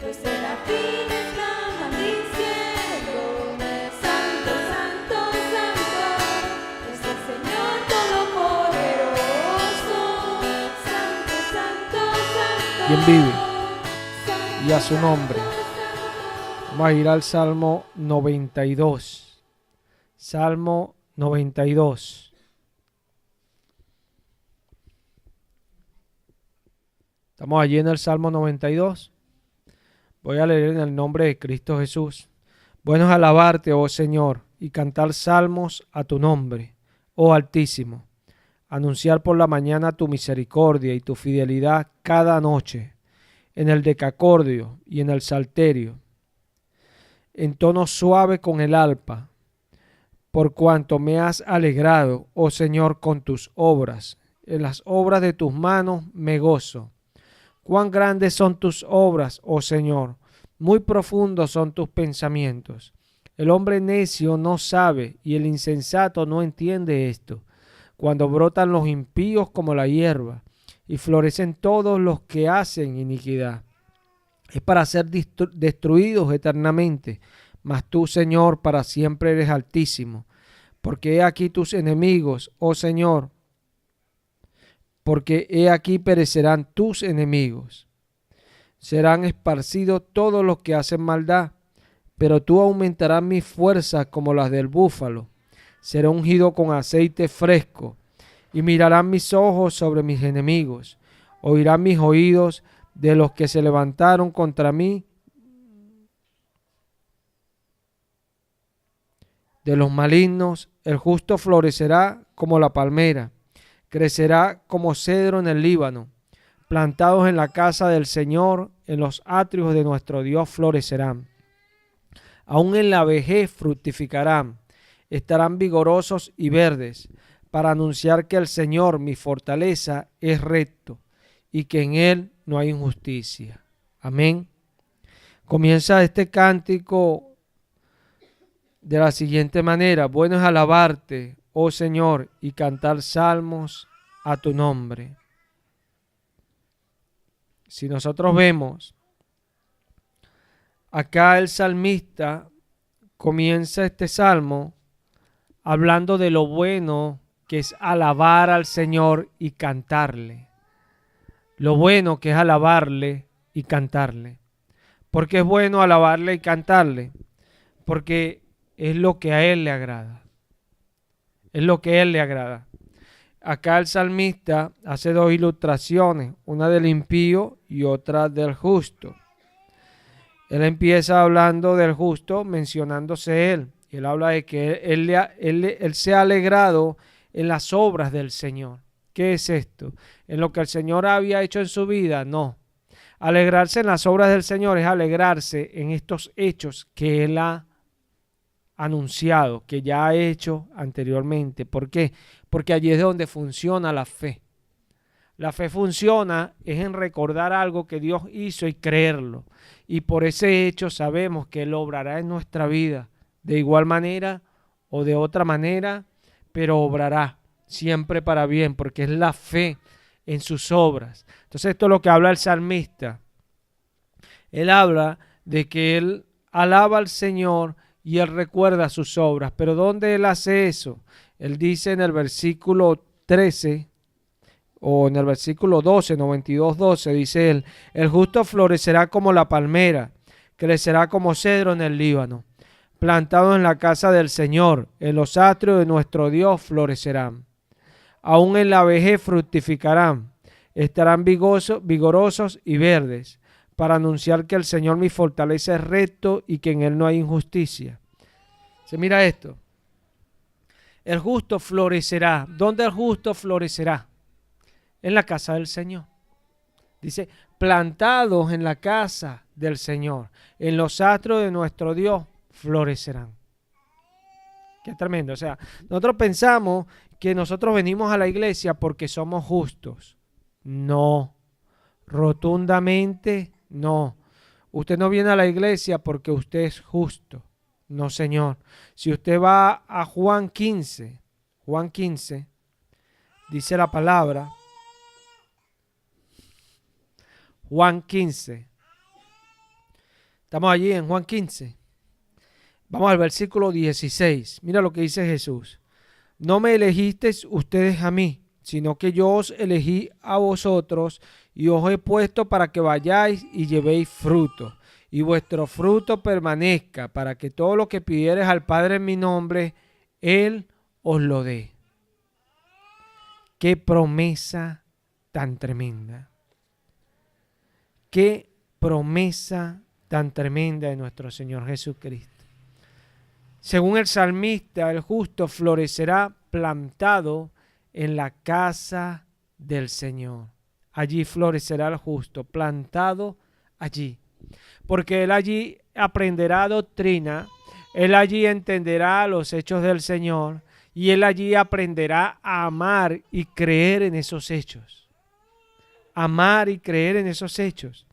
los serafines claman diciendo: Santo, Santo, Santo, es el Señor Todopoderoso. Santo, Santo, Santo. ¿Quién vive? Y a su nombre. Vamos a ir al Salmo 92. Salmo 92. Estamos allí en el Salmo 92. Voy a leer en el nombre de Cristo Jesús. Bueno es alabarte, oh Señor, y cantar salmos a tu nombre, oh Altísimo. Anunciar por la mañana tu misericordia y tu fidelidad cada noche, en el decacordio y en el salterio, en tono suave con el arpa, por cuanto me has alegrado, oh Señor, con tus obras. En las obras de tus manos me gozo. Cuán grandes son tus obras, oh Señor, muy profundos son tus pensamientos. El hombre necio no sabe y el insensato no entiende esto. Cuando brotan los impíos como la hierba y florecen todos los que hacen iniquidad, es para ser destruidos eternamente. Mas tú, Señor, para siempre eres altísimo. Porque he aquí tus enemigos, oh Señor, porque he aquí perecerán tus enemigos. Serán esparcidos todos los que hacen maldad, pero tú aumentarás mis fuerzas como las del búfalo. Seré ungido con aceite fresco, y mirarán mis ojos sobre mis enemigos. Oirán mis oídos de los que se levantaron contra mí, de los malignos. El justo florecerá como la palmera, crecerá como cedro en el Líbano. Plantados en la casa del Señor, en los atrios de nuestro Dios florecerán. Aún en la vejez fructificarán, estarán vigorosos y verdes, para anunciar que el Señor, mi fortaleza, es recto y que en Él no hay injusticia. Amén. Comienza este cántico de la siguiente manera: bueno es alabarte, oh Señor, y cantar salmos a tu nombre. Si nosotros vemos, acá el salmista comienza este salmo hablando de lo bueno que es alabar al Señor y cantarle. Lo bueno que es alabarle y cantarle. ¿Por qué es bueno alabarle y cantarle? Porque es lo que a Él le agrada. Es lo que a Él le agrada. Acá el salmista hace dos ilustraciones, una del impío y otra del justo. Él empieza hablando del justo, mencionándose él. Él habla de que él se ha alegrado en las obras del Señor. ¿Qué es esto? ¿En lo que el Señor había hecho en su vida? No. Alegrarse en las obras del Señor es alegrarse en estos hechos que Él ha anunciado, que ya ha hecho anteriormente. ¿Por qué? Porque allí es donde funciona la fe. La fe funciona es en recordar algo que Dios hizo y creerlo. Y por ese hecho sabemos que Él obrará en nuestra vida de igual manera o de otra manera, pero obrará siempre para bien, porque es la fe en sus obras. Entonces esto es lo que habla el salmista. Él habla de que él alaba al Señor y él recuerda sus obras. Pero ¿dónde él hace eso? Él dice en el versículo 13 o en el versículo 12, 92:12, dice él: el justo florecerá como la palmera, crecerá como cedro en el Líbano. Plantado en la casa del Señor, en los atrios de nuestro Dios florecerán. Aún en la vejez fructificarán, estarán vigorosos y verdes, para anunciar que el Señor mi fortaleza es recto y que en Él no hay injusticia. Se mira esto. El justo florecerá. ¿Dónde el justo florecerá? En la casa del Señor. Dice, plantados en la casa del Señor, en los atrios de nuestro Dios florecerán. Qué tremendo. O sea, nosotros pensamos que nosotros venimos a la iglesia porque somos justos. No, rotundamente no. Usted no viene a la iglesia porque usted es justo. No, Señor. Si usted va a Juan 15, dice la palabra, Juan 15, Estamos allí en Juan 15. Vamos al versículo 16. Mira lo que dice Jesús. No me elegisteis ustedes a mí, sino que yo os elegí a vosotros y os he puesto para que vayáis y llevéis fruto, y vuestro fruto permanezca, para que todo lo que pidiereis al Padre en mi nombre, Él os lo dé. Qué promesa tan tremenda. Qué promesa tan tremenda de nuestro Señor Jesucristo. Según el salmista, el justo florecerá plantado en la casa del Señor. Allí florecerá el justo, plantado allí. Porque él allí aprenderá doctrina, él allí entenderá los hechos del Señor y él allí aprenderá a amar y creer en esos hechos. Amar y creer en esos hechos.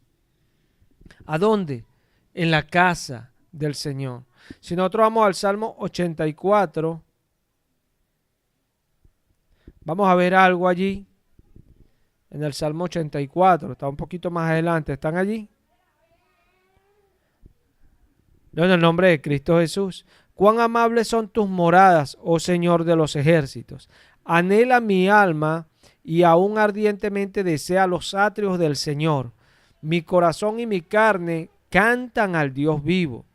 ¿A dónde? En la casa del Señor. Si nosotros vamos al Salmo 84, vamos a ver algo allí. En el Salmo 84, está un poquito más adelante. ¿Están allí? No, en el nombre de Cristo Jesús. Cuán amables son tus moradas, oh Señor de los ejércitos. Anhela mi alma y aún ardientemente desea los atrios del Señor. Mi corazón y mi carne cantan al Dios vivo.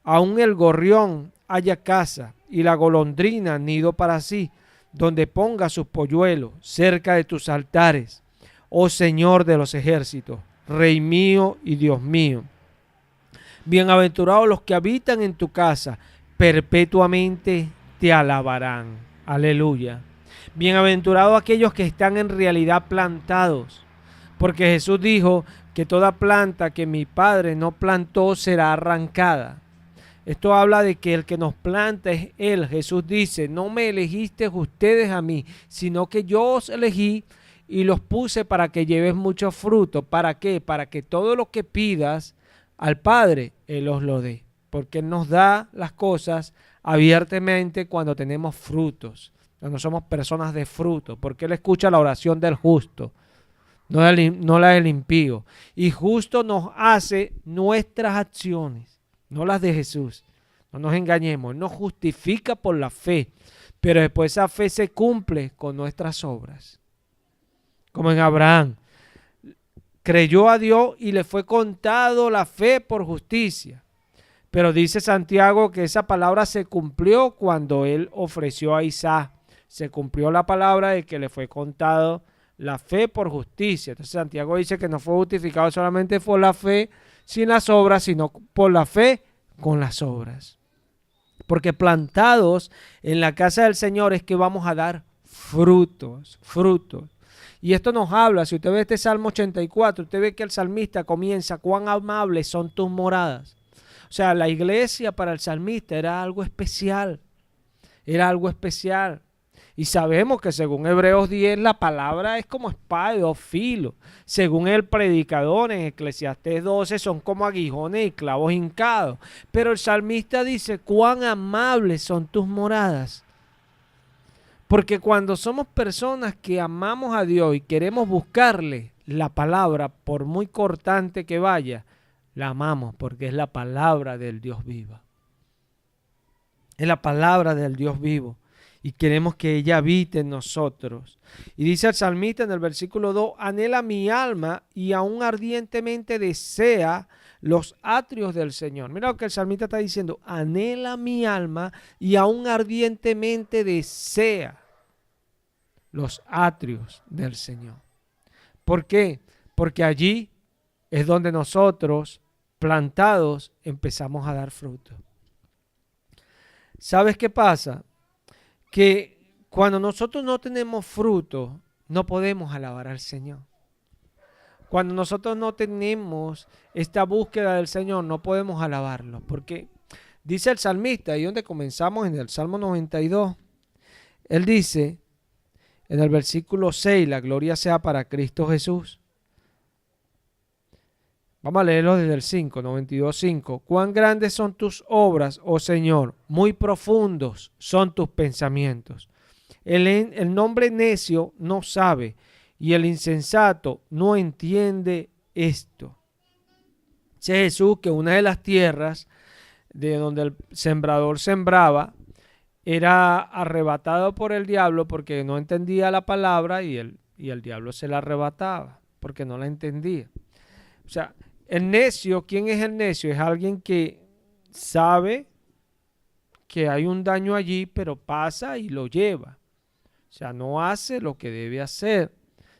Aún el gorrión haya casa y la golondrina nido para sí, donde ponga sus polluelos cerca de tus altares, oh Señor de los ejércitos, Rey mío y Dios mío. Bienaventurados los que habitan en tu casa, perpetuamente te alabarán. Aleluya. Bienaventurados aquellos que están en realidad plantados, porque Jesús dijo que toda planta que mi Padre no plantó será arrancada. Esto habla de que el que nos planta es Él. Jesús dice, no me elegisteis ustedes a mí, sino que yo os elegí y los puse para que lleves mucho fruto. ¿Para qué? Para que todo lo que pidas al Padre, Él os lo dé. Porque Él nos da las cosas abiertamente cuando tenemos frutos, cuando somos personas de fruto. Porque Él escucha la oración del justo, no la del impío. Y justo nos hace nuestras acciones, no las de Jesús. No nos engañemos, Él nos justifica por la fe, pero después esa fe se cumple con nuestras obras. Como en Abraham, creyó a Dios y le fue contado la fe por justicia. Pero dice Santiago que esa palabra se cumplió cuando él ofreció a Isaac. Se cumplió la palabra de que le fue contado la fe por justicia. Entonces Santiago dice que no fue justificado solamente por la fe sin las obras, sino por la fe con las obras. Porque plantados en la casa del Señor es que vamos a dar frutos, frutos. Y esto nos habla, si usted ve este Salmo 84, usted ve que el salmista comienza, cuán amables son tus moradas. O sea, la iglesia para el salmista era algo especial, era algo especial. Y sabemos que según Hebreos 10 la palabra es como espada de dos filos. Según el predicador en Eclesiastés 12 son como aguijones y clavos hincados. Pero el salmista dice, cuán amables son tus moradas. Porque cuando somos personas que amamos a Dios y queremos buscarle la palabra, por muy cortante que vaya, la amamos porque es la palabra del Dios vivo. Es la palabra del Dios vivo. Y queremos que ella habite en nosotros. Y dice el salmista en el versículo 2, anhela mi alma y aún ardientemente desea los atrios del Señor. Mira lo que el salmista está diciendo, anhela mi alma y aún ardientemente desea los atrios del Señor. ¿Por qué? Porque allí es donde nosotros, plantados, empezamos a dar fruto. ¿Sabes qué pasa? Que cuando nosotros no tenemos fruto, no podemos alabar al Señor. Cuando nosotros no tenemos esta búsqueda del Señor, no podemos alabarlo. Porque dice el salmista, y donde comenzamos en el Salmo 92, él dice en el versículo 6, la gloria sea para Cristo Jesús. Vamos a leerlo desde el 5, 92:5. Cuán grandes son tus obras, oh Señor, muy profundos son tus pensamientos. El nombre necio no sabe y el insensato no entiende esto. Dice Jesús que una de las tierras de donde el sembrador sembraba era arrebatado por el diablo porque no entendía la palabra y el diablo se la arrebataba porque no la entendía. O sea, el necio, ¿quién es el necio? Es alguien que sabe que hay un daño allí, pero pasa y lo lleva. O sea, no hace lo que debe hacer.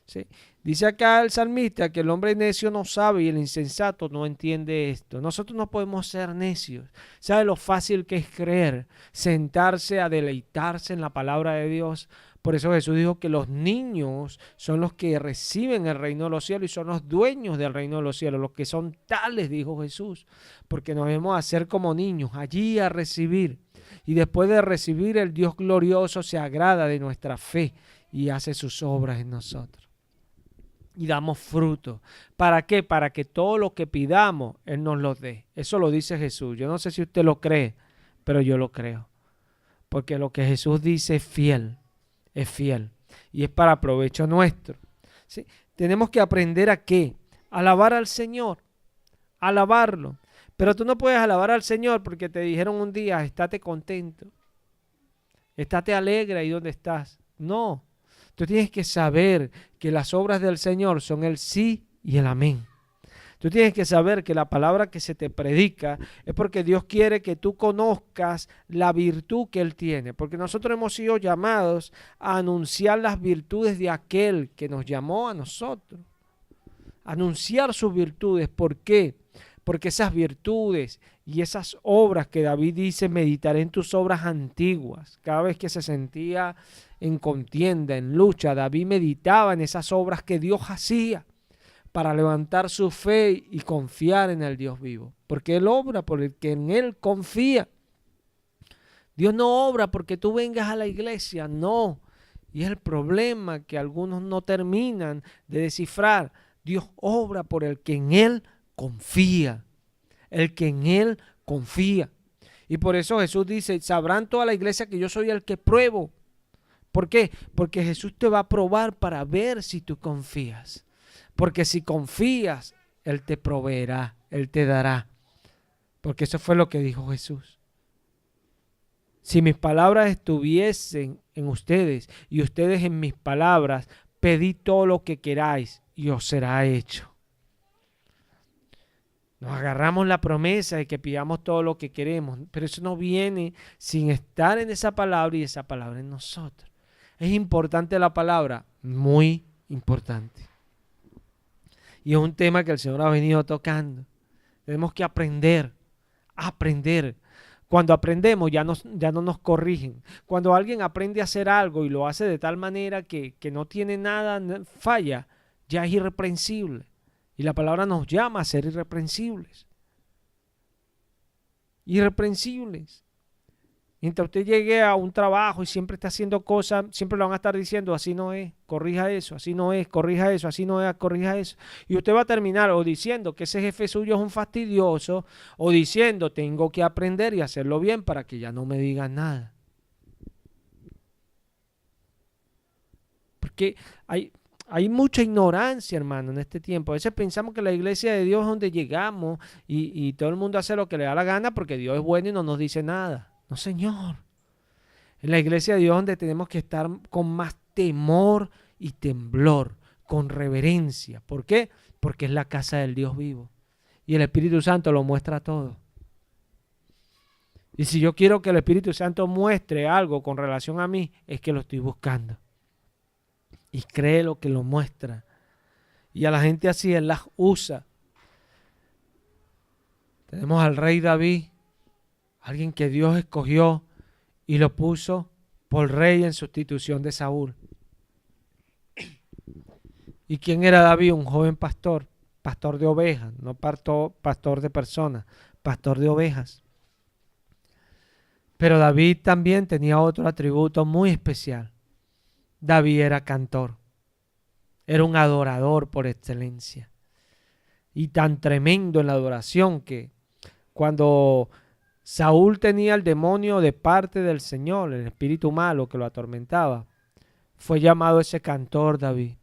¿Sí? Dice acá el salmista que el hombre necio no sabe y el insensato no entiende esto. Nosotros no podemos ser necios. ¿Sabe lo fácil que es creer? Sentarse a deleitarse en la palabra de Dios. Por eso Jesús dijo que los niños son los que reciben el reino de los cielos y son los dueños del reino de los cielos. Los que son tales, dijo Jesús, porque nos debemos hacer como niños, allí a recibir. Y después de recibir, el Dios glorioso se agrada de nuestra fe y hace sus obras en nosotros. Y damos fruto. ¿Para qué? Para que todo lo que pidamos, Él nos lo dé. Eso lo dice Jesús. Yo no sé si usted lo cree, pero yo lo creo. Porque lo que Jesús dice es fiel. Es fiel. Y es para provecho nuestro. ¿Sí? Tenemos que aprender a ¿qué? Alabar al Señor. Alabarlo. Pero tú no puedes alabar al Señor porque te dijeron un día, estate contento. Estate alegre ahí donde estás. No. Tú tienes que saber que las obras del Señor son el sí y el amén. Tú tienes que saber que la palabra que se te predica es porque Dios quiere que tú conozcas la virtud que Él tiene. Porque nosotros hemos sido llamados a anunciar las virtudes de aquel que nos llamó a nosotros. Anunciar sus virtudes. ¿Por qué? Porque esas virtudes y esas obras que David dice, meditaré en tus obras antiguas. Cada vez que se sentía en contienda, en lucha, David meditaba en esas obras que Dios hacía para levantar su fe y confiar en el Dios vivo. Porque Él obra por el que en Él confía. Dios no obra porque tú vengas a la iglesia, no. Y es el problema que algunos no terminan de descifrar. Dios obra por el que en Él confía. El que en Él confía. Y por eso Jesús dice, sabrán toda la iglesia que yo soy el que pruebo. ¿Por qué? Porque Jesús te va a probar para ver si tú confías. Porque si confías, Él te proveerá, Él te dará. Porque eso fue lo que dijo Jesús. Si mis palabras estuviesen en ustedes y ustedes en mis palabras, pedid todo lo que queráis y os será hecho. Nos agarramos la promesa de que pidamos todo lo que queremos, pero eso no viene sin estar en esa palabra y esa palabra en nosotros. ¿Es importante la palabra? Muy importante. Y es un tema que el Señor ha venido tocando. Tenemos que aprender. Cuando aprendemos ya no nos corrigen. Cuando alguien aprende a hacer algo y lo hace de tal manera que no tiene nada, falla, ya es irreprensible. Y la palabra nos llama a ser irreprensibles. Irreprensibles. Mientras usted llegue a un trabajo y siempre está haciendo cosas, siempre le van a estar diciendo, así no es, corrija eso, así no es, corrija eso, así no es, corrija eso. Y usted va a terminar o diciendo que ese jefe suyo es un fastidioso, o diciendo, tengo que aprender y hacerlo bien para que ya no me digan nada. Porque hay mucha ignorancia, hermano, en este tiempo. A veces pensamos que la iglesia de Dios es donde llegamos y todo el mundo hace lo que le da la gana porque Dios es bueno y no nos dice nada. No, Señor. En la iglesia de Dios donde tenemos que estar con más temor y temblor, con reverencia. ¿Por qué? Porque es la casa del Dios vivo. Y el Espíritu Santo lo muestra todo. Y si yo quiero que el Espíritu Santo muestre algo con relación a mí, es que lo estoy buscando. Y cree lo que lo muestra. Y a la gente así Él las usa. Tenemos al rey David, alguien que Dios escogió y lo puso por rey en sustitución de Saúl. ¿Y quién era David? Un joven pastor, pastor de ovejas, no pastor de personas, pastor de ovejas. Pero David también tenía otro atributo muy especial. David era cantor, era un adorador por excelencia. Y tan tremendo en la adoración que cuando Saúl tenía el demonio de parte del Señor, el espíritu malo que lo atormentaba, fue llamado ese cantor David.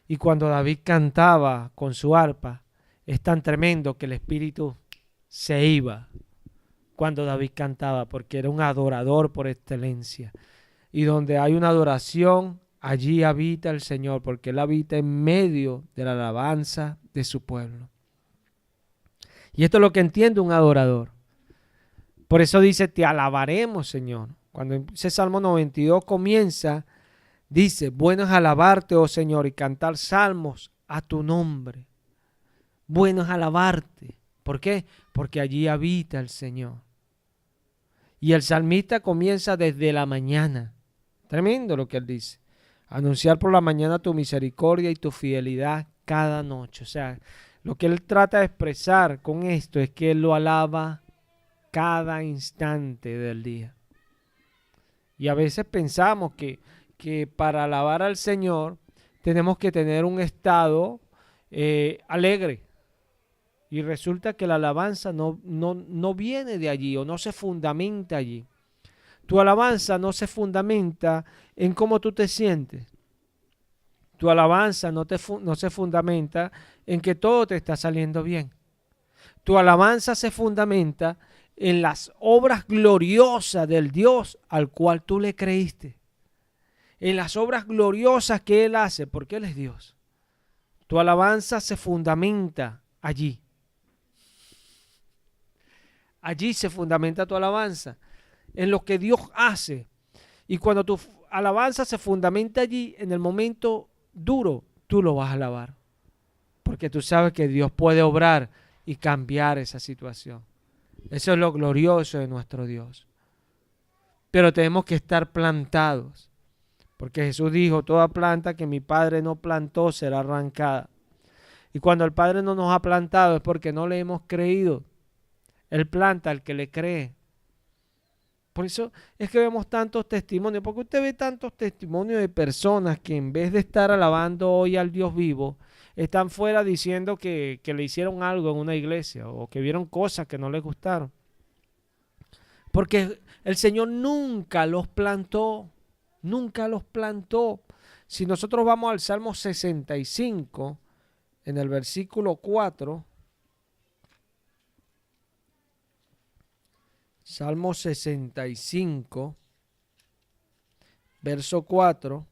Y cuando David cantaba con su arpa, es tan tremendo que el Espíritu se iba cuando David cantaba, porque era un adorador por excelencia. Y donde hay una adoración, allí habita el Señor, porque Él habita en medio de la alabanza de su pueblo. Y esto es lo que entiende un adorador. Por eso dice, te alabaremos, Señor. Cuando ese Salmo 92 comienza, dice, bueno es alabarte, oh Señor, y cantar salmos a tu nombre. Bueno es alabarte. ¿Por qué? Porque allí habita el Señor. Y el salmista comienza desde la mañana. Tremendo lo que él dice. Anunciar por la mañana tu misericordia y tu fidelidad cada noche. O sea, lo que él trata de expresar con esto es que él lo alaba cada instante del día. Y a veces pensamos que para alabar al Señor tenemos que tener un estado alegre. Y resulta que la alabanza no viene de allí o no se fundamenta allí. Tu alabanza no se fundamenta en cómo tú te sientes. Tu alabanza no se fundamenta en que todo te está saliendo bien. Tu alabanza se fundamenta en las obras gloriosas del Dios al cual tú le creíste. En las obras gloriosas que Él hace, porque Él es Dios. Tu alabanza se fundamenta allí. Allí se fundamenta tu alabanza, en lo que Dios hace. Y cuando tu alabanza se fundamenta allí, en el momento duro, tú lo vas a alabar. Porque tú sabes que Dios puede obrar y cambiar esa situación. Eso es lo glorioso de nuestro Dios. Pero tenemos que estar plantados. Porque Jesús dijo, toda planta que mi Padre no plantó será arrancada. Y cuando el Padre no nos ha plantado es porque no le hemos creído. Él planta al que le cree. Por eso es que vemos tantos testimonios. Porque usted ve tantos testimonios de personas que en vez de estar alabando hoy al Dios vivo, están fuera diciendo que le hicieron algo en una iglesia o que vieron cosas que no les gustaron. Porque el Señor nunca los plantó. Nunca los plantó. Si nosotros vamos al Salmo 65, en el versículo 4, Salmo 65, verso 4.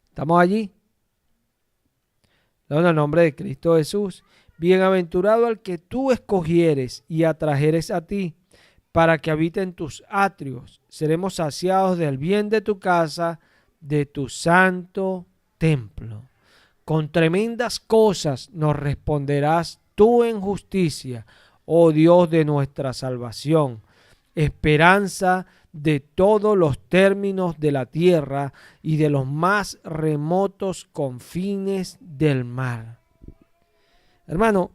¿Estamos allí? En el nombre de Cristo Jesús. Bienaventurado al que tú escogieres y atrajeres a ti, para que habite en tus atrios. Seremos saciados del bien de tu casa, de tu santo templo. Con tremendas cosas nos responderás tú en justicia, oh Dios de nuestra salvación, esperanza de todos los términos de la tierra y de los más remotos confines del mar. Hermano,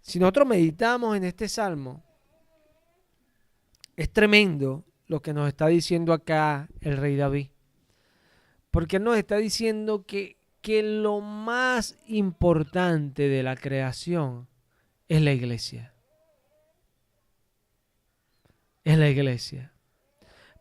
si nosotros meditamos en este salmo, es tremendo lo que nos está diciendo acá el rey David. Porque él nos está diciendo que lo más importante de la creación es la iglesia. Es la iglesia.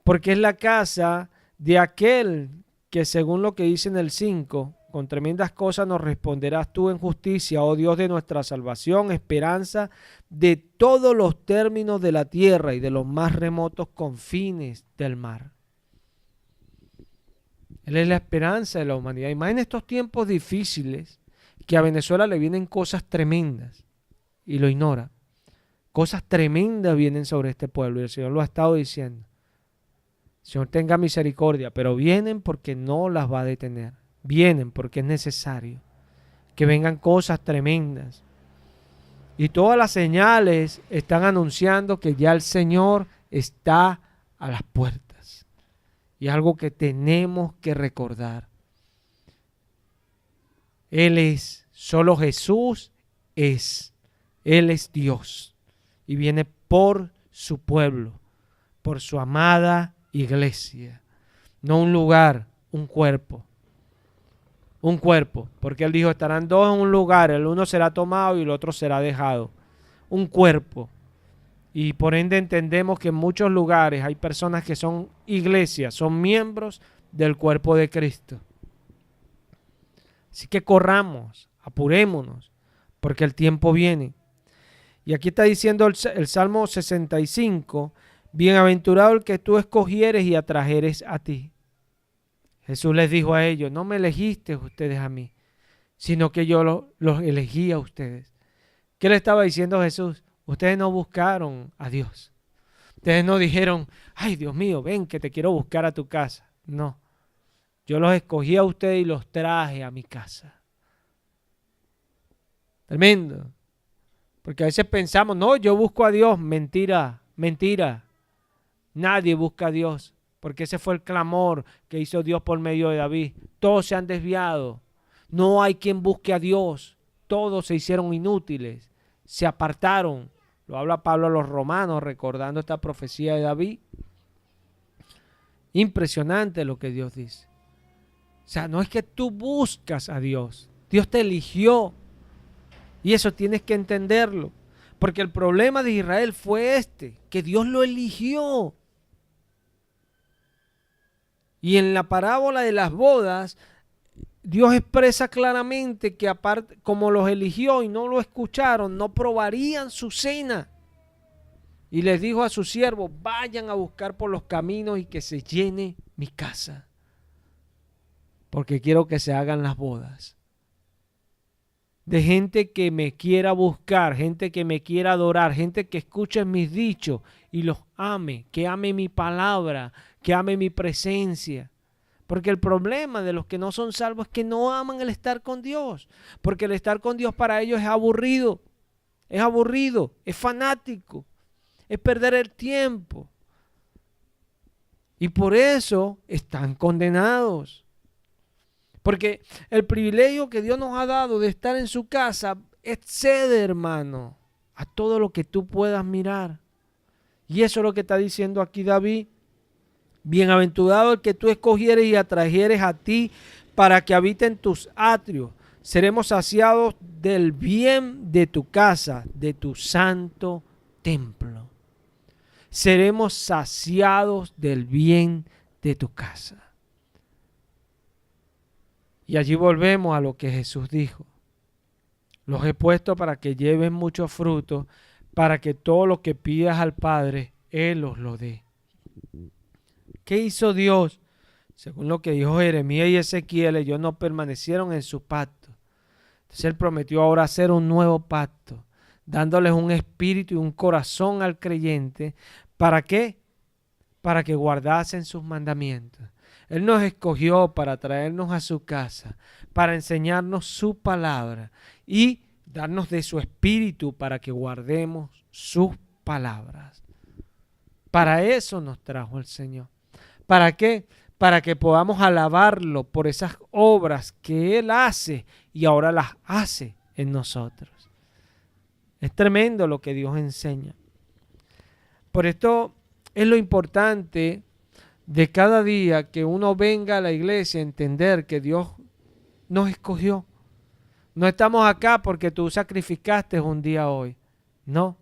Porque es la casa de aquel que, según lo que dice en el 5, con tremendas cosas nos responderás tú en justicia, oh Dios de nuestra salvación, esperanza de todos los términos de la tierra y de los más remotos confines del mar. Él es la esperanza de la humanidad. Y más en estos tiempos difíciles, que a Venezuela le vienen cosas tremendas y lo ignora. Cosas tremendas vienen sobre este pueblo y el Señor lo ha estado diciendo. El Señor tenga misericordia, pero vienen porque no las va a detener. Vienen porque es necesario que vengan cosas tremendas. Y todas las señales están anunciando que ya el Señor está a las puertas. Y es algo que tenemos que recordar. Él es, solo Jesús es. Él es Dios. Y viene por su pueblo, por su amada iglesia. No un lugar, un cuerpo. Un cuerpo, porque él dijo, estarán dos en un lugar, el uno será tomado y el otro será dejado. Un cuerpo. Y por ende entendemos que en muchos lugares hay personas que son iglesias, son miembros del cuerpo de Cristo. Así que corramos, apurémonos, porque el tiempo viene. Y aquí está diciendo el Salmo 65, bienaventurado el que tú escogieres y atrajeres a ti. Jesús les dijo a ellos, no me elegiste ustedes a mí, sino que yo los elegí a ustedes. ¿Qué le estaba diciendo Jesús? Ustedes no buscaron a Dios. Ustedes no dijeron, ay Dios mío, ven que te quiero buscar a tu casa. No, yo los escogí a ustedes y los traje a mi casa. Tremendo. Porque a veces pensamos, no, yo busco a Dios. Mentira, mentira. Nadie busca a Dios, porque ese fue el clamor que hizo Dios por medio de David. Todos se han desviado. No hay quien busque a Dios. Todos se hicieron inútiles. Se apartaron. Lo habla Pablo a los romanos recordando esta profecía de David. Impresionante lo que Dios dice. O sea, no es que tú buscas a Dios. Dios te eligió. Y eso tienes que entenderlo. Porque el problema de Israel fue que Dios lo eligió. Y en la parábola de las bodas, Dios expresa claramente que aparte, como los eligió y no lo escucharon, no probarían su cena. Y les dijo a sus siervos, vayan a buscar por los caminos y que se llene mi casa. Porque quiero que se hagan las bodas. De gente que me quiera buscar, gente que me quiera adorar, gente que escuche mis dichos y los ame, que ame mi palabra, que ame mi presencia. Porque el problema de los que no son salvos es que no aman el estar con Dios. Porque el estar con Dios para ellos es aburrido, es fanático, es perder el tiempo. Y por eso están condenados. Porque el privilegio que Dios nos ha dado de estar en su casa excede, hermano, a todo lo que tú puedas mirar. Y eso es lo que está diciendo aquí David. Bienaventurado el que tú escogieres y atrajeres a ti para que habiten tus atrios. Seremos saciados del bien de tu casa, de tu santo templo. Seremos saciados del bien de tu casa. Y allí volvemos a lo que Jesús dijo. Los he puesto para que lleven mucho fruto, para que todo lo que pidas al Padre, Él os lo dé. ¿Qué hizo Dios? Según lo que dijo Jeremías y Ezequiel, ellos no permanecieron en su pacto. Entonces Él prometió ahora hacer un nuevo pacto, dándoles un espíritu y un corazón al creyente. ¿Para qué? Para que guardasen sus mandamientos. Él nos escogió para traernos a su casa, para enseñarnos su palabra y darnos de su espíritu para que guardemos sus palabras. Para eso nos trajo el Señor. ¿Para qué? Para que podamos alabarlo por esas obras que Él hace y ahora las hace en nosotros. Es tremendo lo que Dios enseña. Por esto es lo importante de cada día que uno venga a la iglesia a entender que Dios nos escogió. No estamos acá porque tú sacrificaste un día hoy. No,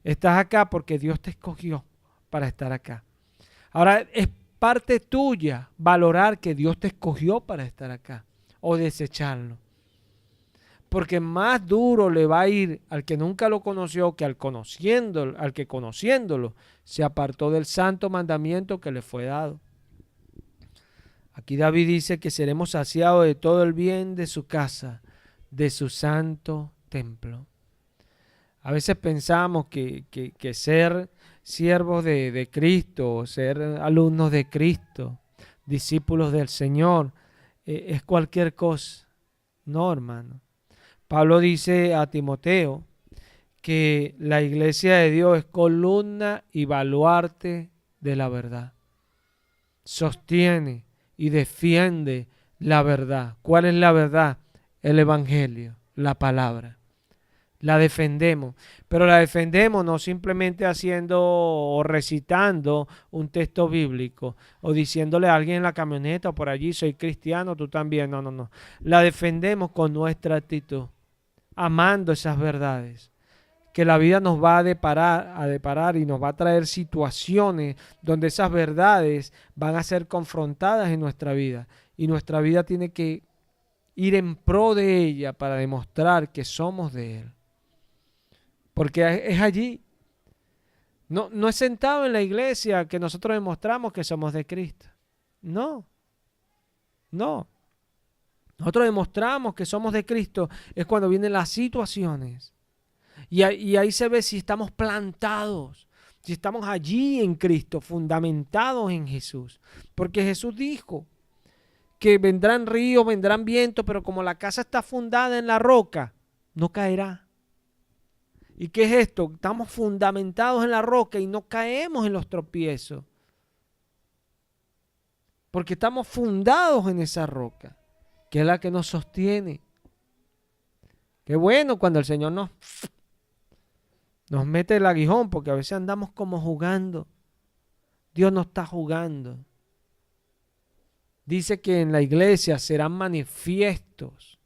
estás acá porque Dios te escogió para estar acá. Ahora es parte tuya valorar que Dios te escogió para estar acá o desecharlo. Porque más duro le va a ir al que nunca lo conoció que al que conociéndolo se apartó del santo mandamiento que le fue dado. Aquí David dice que seremos saciados de todo el bien de su casa, de su santo templo. A veces pensamos que ser siervos de Cristo, ser alumnos de Cristo, discípulos del Señor, es cualquier cosa. No, hermano. Pablo dice a Timoteo que la iglesia de Dios es columna y baluarte de la verdad. Sostiene y defiende la verdad. ¿Cuál es la verdad? El evangelio, la palabra. La defendemos, pero la defendemos no simplemente haciendo o recitando un texto bíblico o diciéndole a alguien en la camioneta o por allí, soy cristiano, tú también. No. La defendemos con nuestra actitud, amando esas verdades, que la vida nos va a deparar y nos va a traer situaciones donde esas verdades van a ser confrontadas en nuestra vida y nuestra vida tiene que ir en pro de ella para demostrar que somos de Él. Porque es allí. No es sentado en la iglesia que nosotros demostramos que somos de Cristo. No. Nosotros demostramos que somos de Cristo es cuando vienen las situaciones. Y ahí se ve si estamos plantados, si estamos allí en Cristo, fundamentados en Jesús. Porque Jesús dijo que vendrán ríos, vendrán vientos, pero como la casa está fundada en la roca, no caerá. ¿Y qué es esto? Estamos fundamentados en la roca y no caemos en los tropiezos. Porque estamos fundados en esa roca, que es la que nos sostiene. Qué bueno cuando el Señor nos mete el aguijón, porque a veces andamos como jugando. Dios no está jugando. Dice que en la iglesia serán manifiestos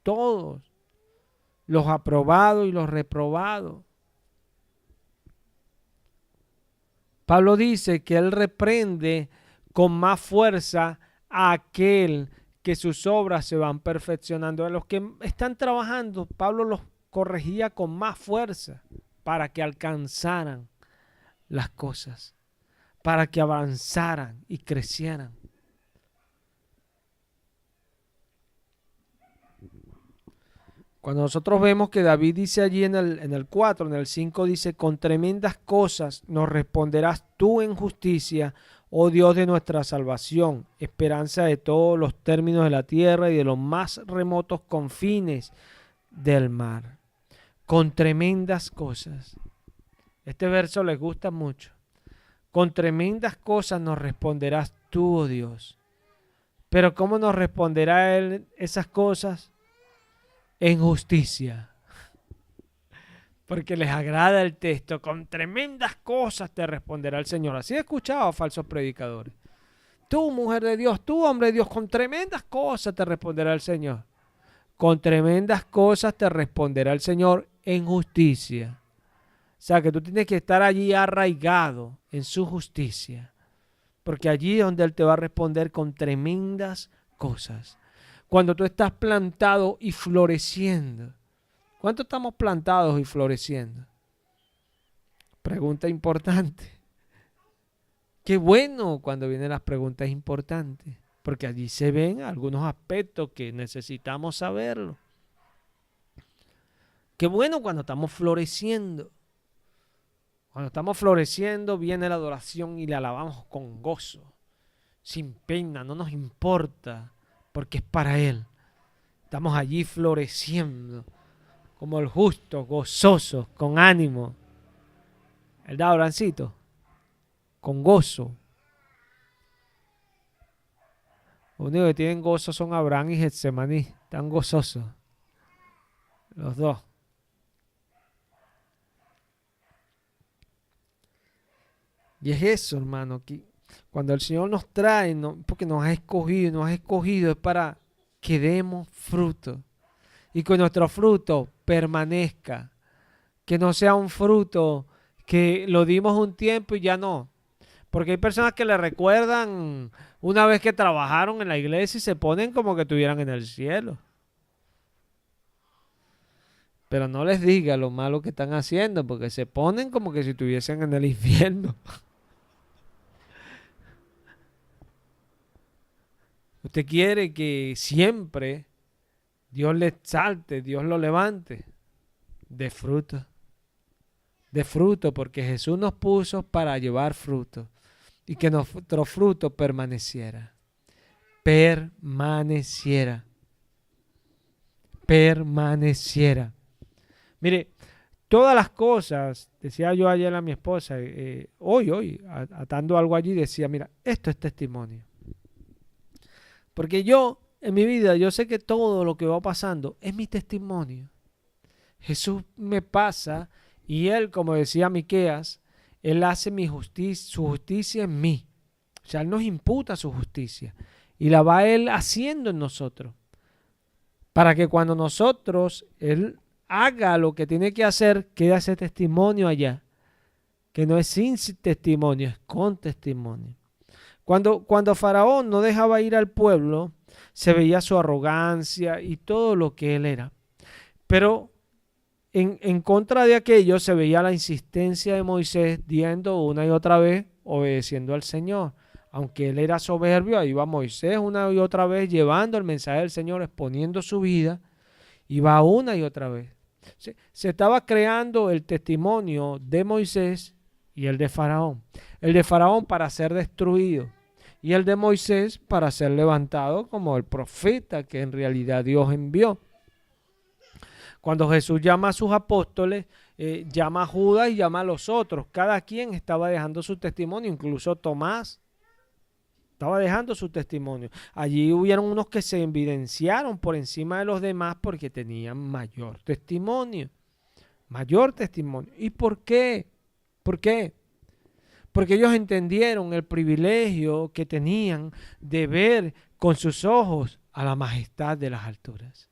todos, los aprobados y los reprobados. Pablo dice que él reprende con más fuerza a aquel que sus obras se van perfeccionando. A los que están trabajando, Pablo los corregía con más fuerza para que alcanzaran las cosas, para que avanzaran y crecieran. Cuando nosotros vemos que David dice allí en el 4, en el 5 dice, con tremendas cosas nos responderás tú en justicia, oh Dios de nuestra salvación, esperanza de todos los términos de la tierra y de los más remotos confines del mar. Con tremendas cosas. Este verso les gusta mucho. Con tremendas cosas nos responderás tú, oh Dios. Pero ¿cómo nos responderá Él esas cosas? En justicia. Porque les agrada el texto. Con tremendas cosas te responderá el Señor. Así he escuchado a falsos predicadores. Tú, mujer de Dios, tú, hombre de Dios, con tremendas cosas te responderá el Señor. Con tremendas cosas te responderá el Señor en justicia. O sea que tú tienes que estar allí arraigado en su justicia. Porque allí es donde Él te va a responder con tremendas cosas. Cuando tú estás plantado y floreciendo. ¿Cuánto estamos plantados y floreciendo? Pregunta importante. Qué bueno cuando vienen las preguntas importantes, porque allí se ven algunos aspectos que necesitamos saberlo. Qué bueno cuando estamos floreciendo. Cuando estamos floreciendo viene la adoración y la alabamos con gozo, sin pena, no nos importa, porque es para Él. Estamos allí floreciendo, como el justo, gozoso, con ánimo. ¿Verdad, Abrancito? Con gozo. Los únicos que tienen gozo son Abraham y Getsemaní. Están gozosos. Los dos. Y es eso, hermano, que cuando el Señor nos trae, porque nos ha escogido, es para que demos fruto. Y que nuestro fruto permanezca. Que no sea un fruto que lo dimos un tiempo y ya no. Porque hay personas que le recuerdan una vez que trabajaron en la iglesia y se ponen como que estuvieran en el cielo. Pero no les diga lo malo que están haciendo, porque se ponen como que si estuviesen en el infierno. Usted quiere que siempre Dios le exalte, Dios lo levante. De fruto. De fruto, porque Jesús nos puso para llevar fruto. Y que nuestro fruto permaneciera. Permaneciera. Permaneciera. Mire, todas las cosas, decía yo ayer a mi esposa, hoy, atando algo allí, decía, mira, esto es testimonio. Porque yo, en mi vida, yo sé que todo lo que va pasando es mi testimonio. Jesús me pasa y Él, como decía Miqueas, Él hace su justicia en mí. O sea, Él nos imputa su justicia y la va Él haciendo en nosotros. Para que cuando Él haga lo que tiene que hacer, quede ese testimonio allá. Que no es sin testimonio, es con testimonio. Cuando Faraón no dejaba ir al pueblo, se veía su arrogancia y todo lo que él era. Pero en contra de aquello se veía la insistencia de Moisés yendo una y otra vez obedeciendo al Señor. Aunque él era soberbio, ahí va Moisés una y otra vez llevando el mensaje del Señor, exponiendo su vida, y va una y otra vez. Se estaba creando el testimonio de Moisés y el de Faraón. El de Faraón para ser destruido y el de Moisés para ser levantado como el profeta que en realidad Dios envió. Cuando Jesús llama a sus apóstoles, llama a Judas y llama a los otros. Cada quien estaba dejando su testimonio, incluso Tomás estaba dejando su testimonio. Allí hubieron unos que se evidenciaron por encima de los demás porque tenían mayor testimonio. Mayor testimonio. ¿Y por qué? ¿Por qué? Porque ellos entendieron el privilegio que tenían de ver con sus ojos a la majestad de las alturas.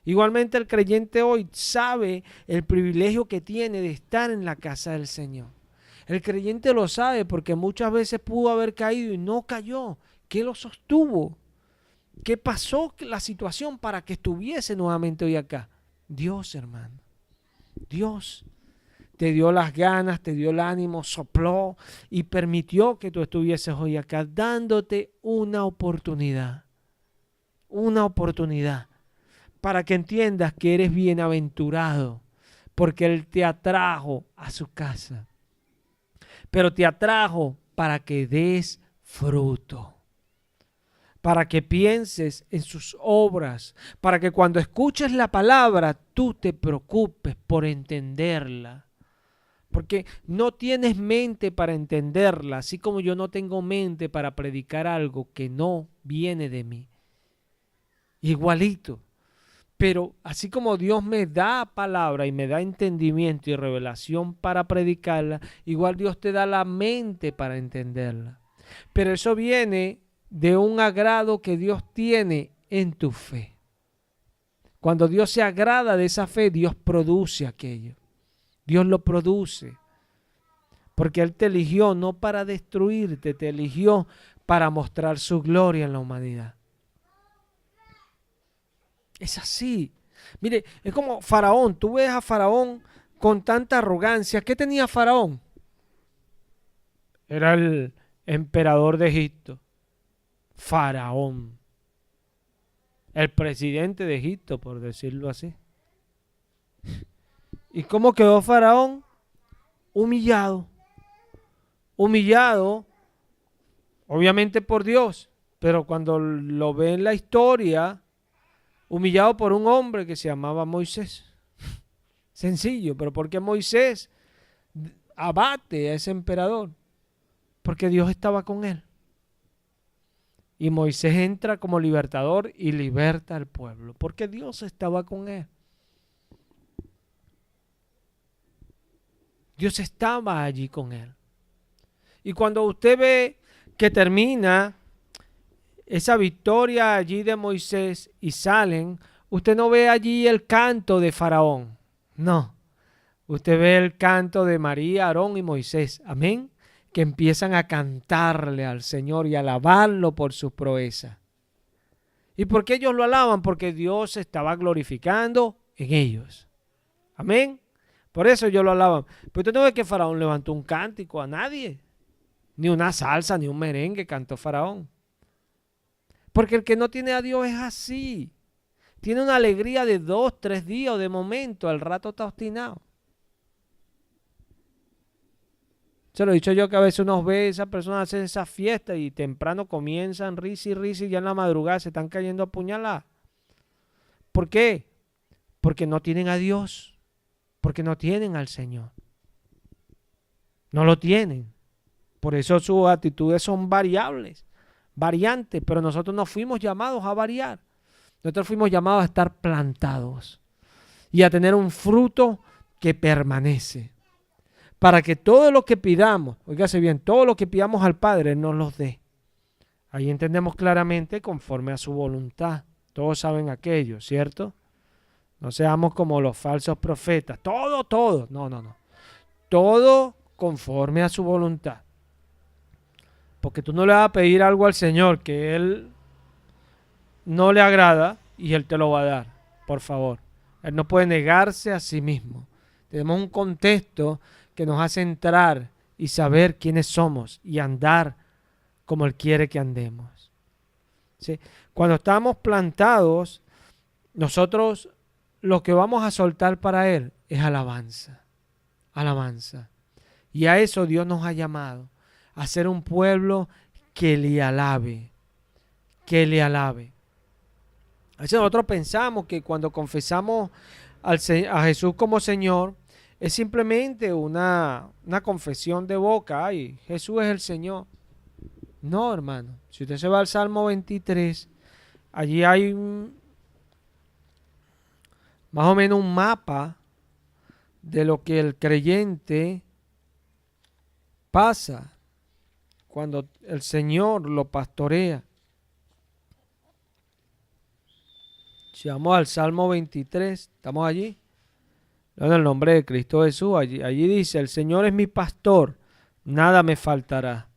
Igualmente el creyente hoy sabe el privilegio que tiene de estar en la casa del Señor. El creyente lo sabe porque muchas veces pudo haber caído y no cayó. ¿Qué lo sostuvo? ¿Qué pasó la situación para que estuviese nuevamente hoy acá? Dios, hermano. Dios te dio las ganas, te dio el ánimo, sopló y permitió que tú estuvieses hoy acá dándote una oportunidad. Una oportunidad para que entiendas que eres bienaventurado porque Él te atrajo a su casa. Pero te atrajo para que des fruto, para que pienses en sus obras, para que cuando escuches la palabra tú te preocupes por entenderla. Porque no tienes mente para entenderla, así como yo no tengo mente para predicar algo que no viene de mí. Igualito. Pero así como Dios me da palabra y me da entendimiento y revelación para predicarla, igual Dios te da la mente para entenderla. Pero eso viene de un agrado que Dios tiene en tu fe. Cuando Dios se agrada de esa fe, Dios produce aquello. Dios lo produce. Porque Él te eligió no para destruirte, te eligió para mostrar su gloria en la humanidad. Es así. Mire, es como Faraón. Tú ves a Faraón con tanta arrogancia. ¿Qué tenía Faraón? Era el emperador de Egipto. Faraón. El presidente de Egipto, por decirlo así. ¿Y cómo quedó Faraón? Humillado. Humillado, obviamente por Dios. Pero cuando lo ve en la historia, humillado por un hombre que se llamaba Moisés. Sencillo, pero ¿por qué Moisés abate a ese emperador? Porque Dios estaba con él. Y Moisés entra como libertador y liberta al pueblo, porque Dios estaba con él. Dios estaba allí con él. Y cuando usted ve que termina esa victoria allí de Moisés y salen, usted no ve allí el canto de Faraón. No. Usted ve el canto de María, Aarón y Moisés. Amén. Que empiezan a cantarle al Señor y a alabarlo por sus proezas. ¿Y por qué ellos lo alaban? Porque Dios se estaba glorificando en ellos. Amén. Por eso ellos lo alaban. Pero usted no ve que Faraón levantó un cántico a nadie. Ni una salsa, ni un merengue cantó Faraón. Porque el que no tiene a Dios es así. Tiene una alegría de 2, 3 días o de momento. Al rato está obstinado. Se lo he dicho yo que a veces uno ve a esa persona hacer esa fiesta y temprano comienzan risa y ya en la madrugada se están cayendo a puñaladas. ¿Por qué? Porque no tienen a Dios. Porque no tienen al Señor. No lo tienen. Por eso sus actitudes son variables, variantes, pero nosotros no fuimos llamados a variar. Nosotros fuimos llamados a estar plantados y a tener un fruto que permanece. Para que todo lo que pidamos, óigase bien, todo lo que pidamos al Padre nos los dé. Ahí entendemos claramente conforme a su voluntad. Todos saben aquello, ¿cierto? No seamos como los falsos profetas. Todo. No. Todo conforme a su voluntad. Porque tú no le vas a pedir algo al Señor que Él no le agrada y Él te lo va a dar, por favor. Él no puede negarse a sí mismo. Tenemos un contexto que nos hace entrar y saber quiénes somos y andar como Él quiere que andemos. ¿Sí? Cuando estamos plantados, nosotros lo que vamos a soltar para Él es alabanza. Alabanza. Y a eso Dios nos ha llamado, a ser un pueblo que le alabe, que le alabe. A veces nosotros pensamos que cuando confesamos a Jesús como Señor, es simplemente una confesión de boca. Ay, Jesús es el Señor. No, hermano. Si usted se va al Salmo 23, allí hay más o menos un mapa de lo que el creyente pasa cuando el Señor lo pastorea. Si vamos al Salmo 23, ¿estamos allí? En el nombre de Cristo Jesús, allí dice, el Señor es mi pastor, nada me faltará.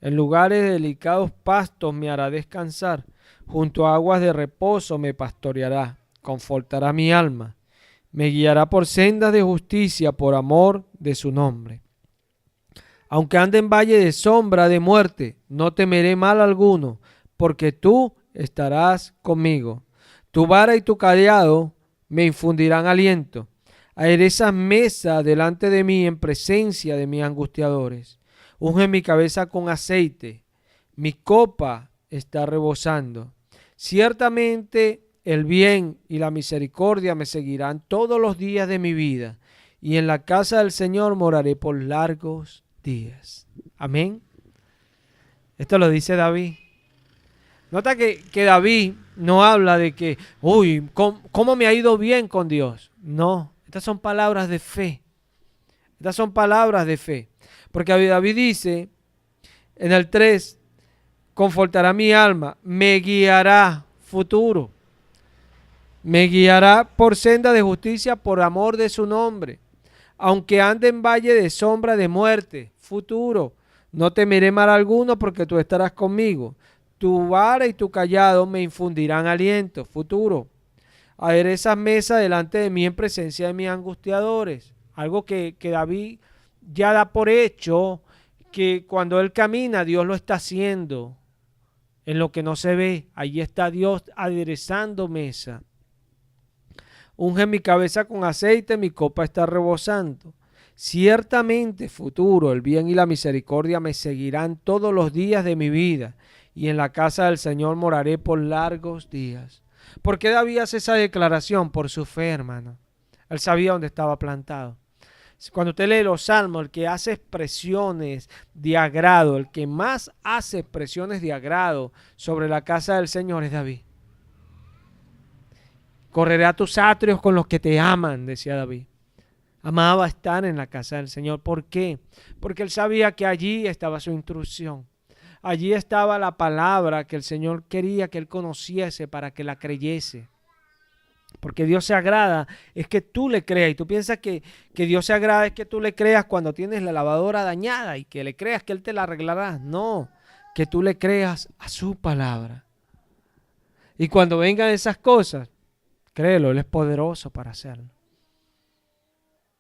En lugares de delicados pastos me hará descansar, junto a aguas de reposo me pastoreará, confortará mi alma, me guiará por sendas de justicia por amor de su nombre. Aunque ande en valle de sombra de muerte, no temeré mal alguno, porque tú estarás conmigo. Tu vara y tu cayado me infundirán aliento. Aderezas mesa delante de mí en presencia de mis angustiadores. Unge mi cabeza con aceite. Mi copa está rebosando. Ciertamente el bien y la misericordia me seguirán todos los días de mi vida, y en la casa del Señor moraré por largos días. Amén. Esto lo dice David. Nota que David no habla de que, uy, ¿cómo me ha ido bien con Dios? No, estas son palabras de fe. Estas son palabras de fe. Porque David dice en el 3, confortará mi alma, me guiará, futuro. Me guiará por senda de justicia por amor de su nombre. Aunque ande en valle de sombra de muerte, futuro. No temeré mal alguno porque tú estarás conmigo. Tu vara y tu cayado me infundirán aliento, futuro. Aderezas mesa delante de mí en presencia de mis angustiadores. Algo que David ya da por hecho, que cuando él camina, Dios lo está haciendo. En lo que no se ve, allí está Dios aderezando mesa. Unge mi cabeza con aceite, mi copa está rebosando. Ciertamente, futuro, el bien y la misericordia me seguirán todos los días de mi vida, y en la casa del Señor moraré por largos días. ¿Por qué David hace esa declaración? Por su fe, hermano. Él sabía dónde estaba plantado. Cuando usted lee los salmos, el que hace expresiones de agrado, el que más hace expresiones de agrado sobre la casa del Señor es David. Correré a tus atrios con los que te aman, decía David. Amaba estar en la casa del Señor. ¿Por qué? Porque él sabía que allí estaba su instrucción. Allí estaba la palabra que el Señor quería que él conociese para que la creyese. Porque Dios se agrada es que tú le creas. Y tú piensas que Dios se agrada es que tú le creas cuando tienes la lavadora dañada y que le creas que Él te la arreglará. No, que tú le creas a su palabra. Y cuando vengan esas cosas, créelo, Él es poderoso para hacerlo.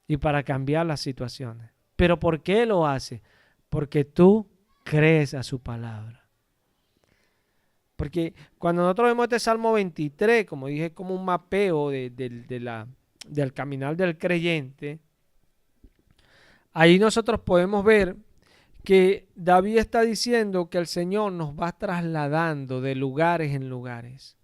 Y para cambiar las situaciones. ¿Pero por qué lo hace? Porque tú crees a su palabra. Porque cuando nosotros vemos este Salmo 23, como dije, como un mapeo del caminar del creyente, ahí nosotros podemos ver que David está diciendo que el Señor nos va trasladando de lugares en lugares.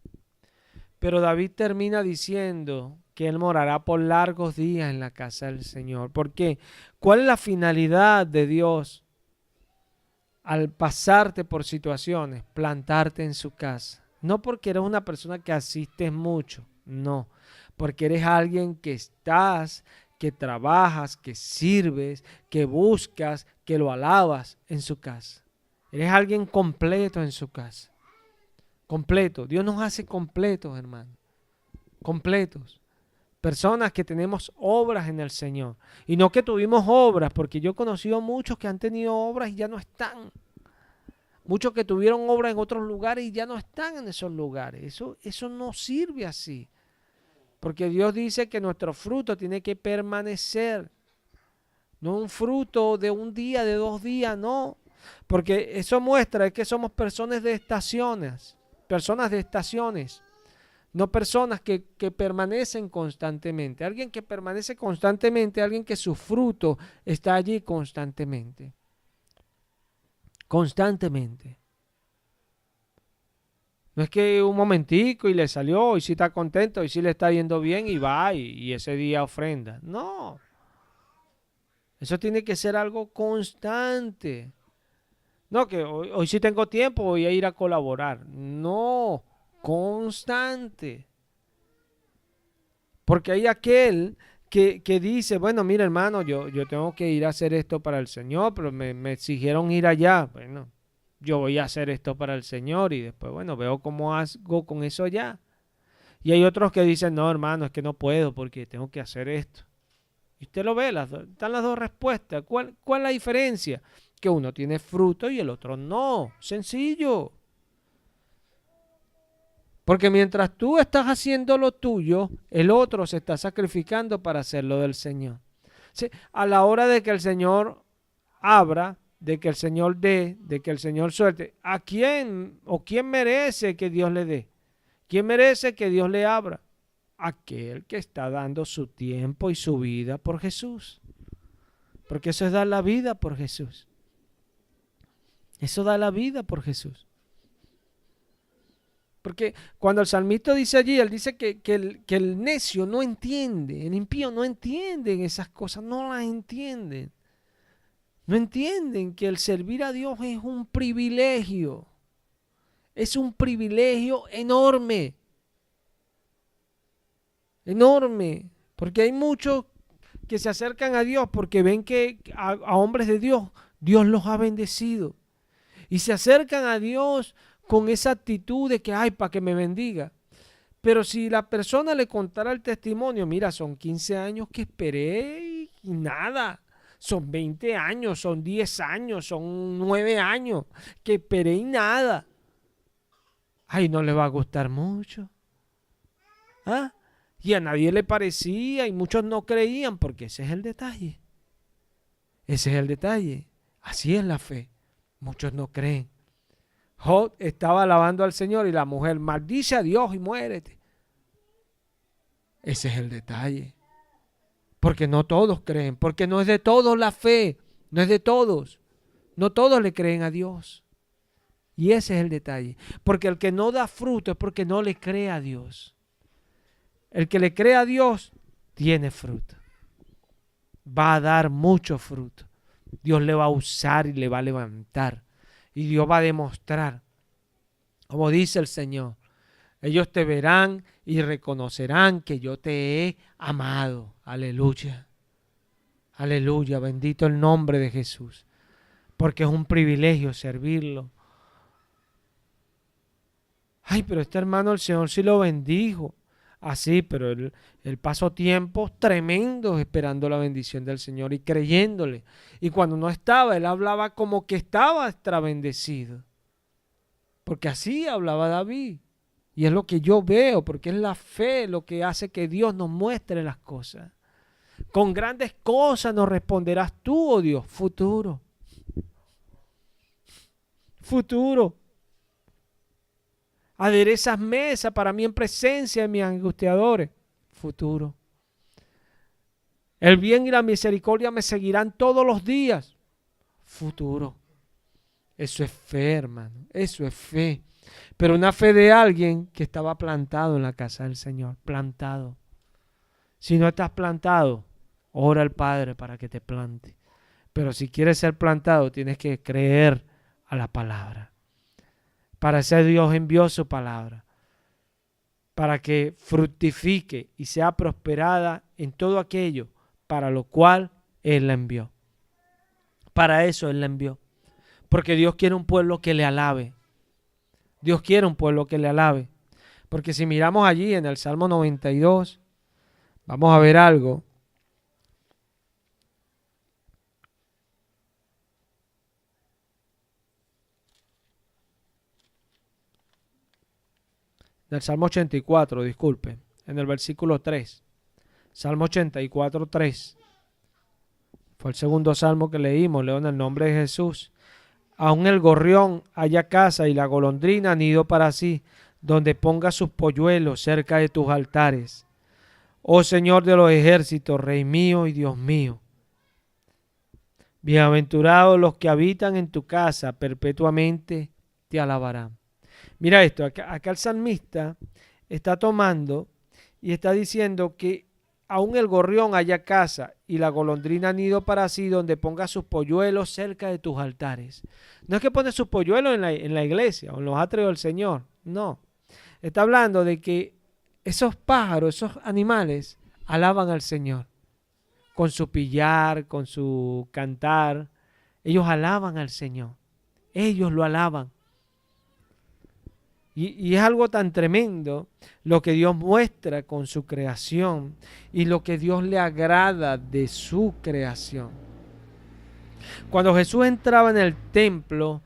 Pero David termina diciendo que Él morará por largos días en la casa del Señor. ¿Por qué? ¿Cuál es la finalidad de Dios? Al pasarte por situaciones, plantarte en su casa. No porque eres una persona que asistes mucho, no. Porque eres alguien que estás, que trabajas, que sirves, que buscas, que lo alabas en su casa. Eres alguien completo en su casa. Completo. Dios nos hace completos, hermano. Completos. Personas que tenemos obras en el Señor. Y no que tuvimos obras, porque yo he conocido muchos que han tenido obras y ya no están. Muchos que tuvieron obra en otros lugares y ya no están en esos lugares. Eso no sirve así. Porque Dios dice que nuestro fruto tiene que permanecer. No un fruto de un día, de 2 días, no. Porque eso muestra que somos personas de estaciones. Personas de estaciones. No personas que permanecen constantemente. Alguien que permanece constantemente, alguien que su fruto está allí constantemente. Constantemente. No es que un momentico y le salió y sí está contento y sí le está yendo bien y va y ese día ofrenda. No. Eso tiene que ser algo constante. No, que hoy sí tengo tiempo, voy a ir a colaborar. No, constante. Porque hay aquel que dice, bueno, mira hermano, yo tengo que ir a hacer esto para el Señor, pero me exigieron ir allá. Bueno, yo voy a hacer esto para el Señor y después, bueno, veo cómo hago con eso allá. Y hay otros que dicen, no hermano, es que no puedo porque tengo que hacer esto. Y usted lo ve, están las dos respuestas. ¿Cuál es la diferencia? Que uno tiene fruto y el otro no. Sencillo. Porque mientras tú estás haciendo lo tuyo, el otro se está sacrificando para hacer lo del Señor. Sí, a la hora de que el Señor abra, de que el Señor dé, de que el Señor suelte, ¿a quién o quién merece que Dios le dé? ¿Quién merece que Dios le abra? Aquel que está dando su tiempo y su vida por Jesús. Porque eso es dar la vida por Jesús. Eso da la vida por Jesús. Porque cuando el salmista dice allí, él dice que el necio no entiende, el impío no entiende esas cosas, no las entienden. No entienden que el servir a Dios es un privilegio. Es un privilegio enorme. Enorme. Porque hay muchos que se acercan a Dios porque ven que a hombres de Dios, Dios los ha bendecido. Y se acercan a Dios con esa actitud de que, ay, para que me bendiga. Pero si la persona le contara el testimonio, mira, son 15 años que esperé y nada. Son 20 años, son 10 años, son 9 años que esperé y nada. Ay, no le va a gustar mucho. ¿Ah? Y a nadie le parecía y muchos no creían porque ese es el detalle. Ese es el detalle. Así es la fe. Muchos no creen. Job estaba alabando al Señor y la mujer maldice a Dios y muérete. Ese es el detalle. Porque no todos creen, porque no es de todos la fe, no es de todos. No todos le creen a Dios. Y ese es el detalle. Porque el que no da fruto es porque no le cree a Dios. El que le cree a Dios tiene fruto. Va a dar mucho fruto. Dios le va a usar y le va a levantar. Y Dios va a demostrar, como dice el Señor, ellos te verán y reconocerán que yo te he amado. Aleluya. Aleluya. Bendito el nombre de Jesús. Porque es un privilegio servirlo. Ay, pero este hermano el Señor sí lo bendijo. Así, pero él pasó tiempos tremendos esperando la bendición del Señor y creyéndole. Y cuando no estaba, él hablaba como que estaba extra bendecido. Porque así hablaba David. Y es lo que yo veo, porque es la fe lo que hace que Dios nos muestre las cosas. Con grandes cosas nos responderás tú, oh Dios, futuro. Futuro. Aderezas mesa para mí en presencia de mis angustiadores. Futuro. El bien y la misericordia me seguirán todos los días. Futuro. Eso es fe, hermano. Eso es fe. Pero una fe de alguien que estaba plantado en la casa del Señor. Plantado. Si no estás plantado, ora al Padre para que te plante. Pero si quieres ser plantado, tienes que creer a la palabra. Para eso Dios envió su palabra. Para que fructifique y sea prosperada en todo aquello para lo cual Él la envió. Para eso Él la envió. Porque Dios quiere un pueblo que le alabe. Dios quiere un pueblo que le alabe. Porque si miramos allí en el Salmo 92, vamos a ver algo. del Salmo 84, disculpe, en el versículo 3. Salmo 84, 3. Fue el segundo salmo que leímos, leo en el nombre de Jesús. Aún el gorrión halla casa y la golondrina nido para sí, donde ponga sus polluelos cerca de tus altares. Oh Señor de los ejércitos, Rey mío y Dios mío. Bienaventurados los que habitan en tu casa, perpetuamente te alabarán. Mira esto, acá el salmista está tomando y está diciendo que aún el gorrión haya casa y la golondrina nido para sí, donde ponga sus polluelos cerca de tus altares. No es que pone sus polluelos en la iglesia o en los atrios del Señor, no. Está hablando de que esos pájaros, esos animales, alaban al Señor. Con su pillar, con su cantar, ellos alaban al Señor. Ellos lo alaban. Y es algo tan tremendo lo que Dios muestra con su creación y lo que Dios le agrada de su creación. Cuando Jesús entraba en el templo,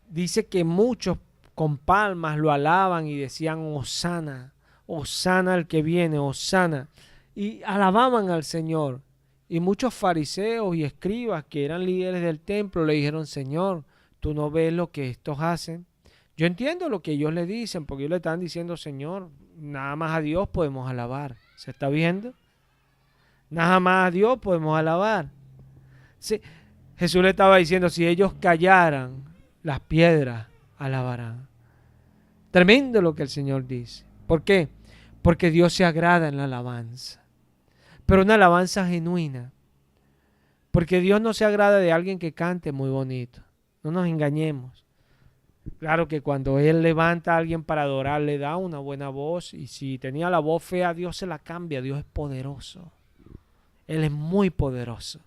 dice que muchos con palmas lo alaban y decían Hosana, Hosana al que viene, Hosana. Y alababan al Señor. Y muchos fariseos y escribas que eran líderes del templo le dijeron, Señor, ¿tú no ves lo que estos hacen? Yo entiendo lo que ellos le dicen, porque ellos le están diciendo, Señor, nada más a Dios podemos alabar. ¿Se está viendo? Nada más a Dios podemos alabar. Sí, Jesús le estaba diciendo, si ellos callaran, las piedras alabarán. Tremendo lo que el Señor dice. ¿Por qué? Porque Dios se agrada en la alabanza. Pero una alabanza genuina. Porque Dios no se agrada de alguien que cante muy bonito. No nos engañemos. Claro que cuando Él levanta a alguien para adorar, le da una buena voz. Y si tenía la voz fea, Dios se la cambia. Dios es poderoso. Él es muy poderoso.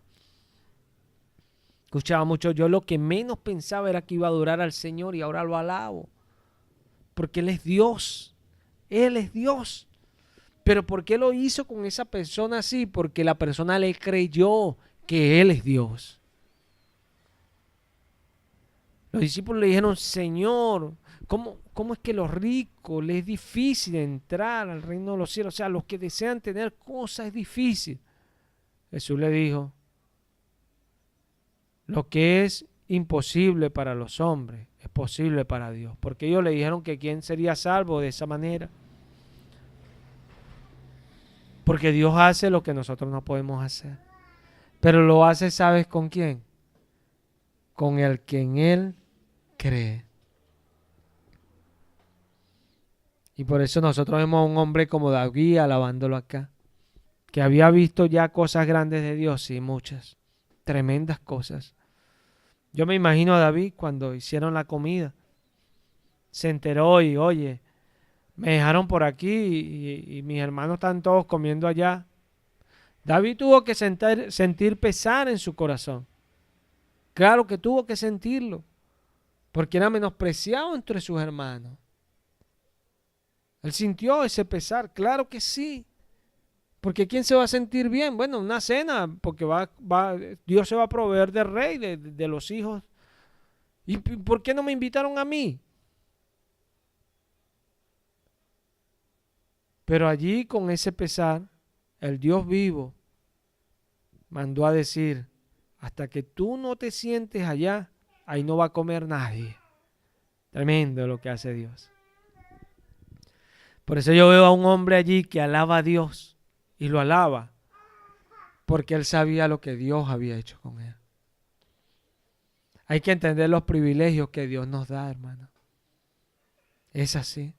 Escuchaba mucho. Yo lo que menos pensaba era que iba a adorar al Señor y ahora lo alabo. Porque Él es Dios. Él es Dios. Pero ¿por qué lo hizo con esa persona así? Porque la persona le creyó que Él es Dios. Los discípulos le dijeron, Señor, ¿cómo es que los ricos les es difícil entrar al reino de los cielos? O sea, los que desean tener cosas es difícil. Jesús le dijo, lo que es imposible para los hombres es posible para Dios. Porque ellos le dijeron que quién sería salvo de esa manera. Porque Dios hace lo que nosotros no podemos hacer. Pero lo hace, ¿sabes con quién? Con el que en Él cree. Y por eso nosotros vemos a un hombre como David alabándolo acá. Que había visto ya cosas grandes de Dios, sí, muchas. Tremendas cosas. Yo me imagino a David cuando hicieron la comida. Se enteró y, oye, me dejaron por aquí y mis hermanos están todos comiendo allá. David tuvo que sentir pesar en su corazón. Claro que tuvo que sentirlo, porque era menospreciado entre sus hermanos. Él sintió ese pesar, claro que sí. Porque ¿quién se va a sentir bien? Bueno, una cena, porque Dios se va a proveer de rey, de los hijos. ¿Y por qué no me invitaron a mí? Pero allí con ese pesar, el Dios vivo mandó a decir, hasta que tú no te sientes allá, ahí no va a comer nadie. Tremendo lo que hace Dios. Por eso yo veo a un hombre allí que alaba a Dios y lo alaba porque él sabía lo que Dios había hecho con él. Hay que entender los privilegios que Dios nos da, hermano. Es así.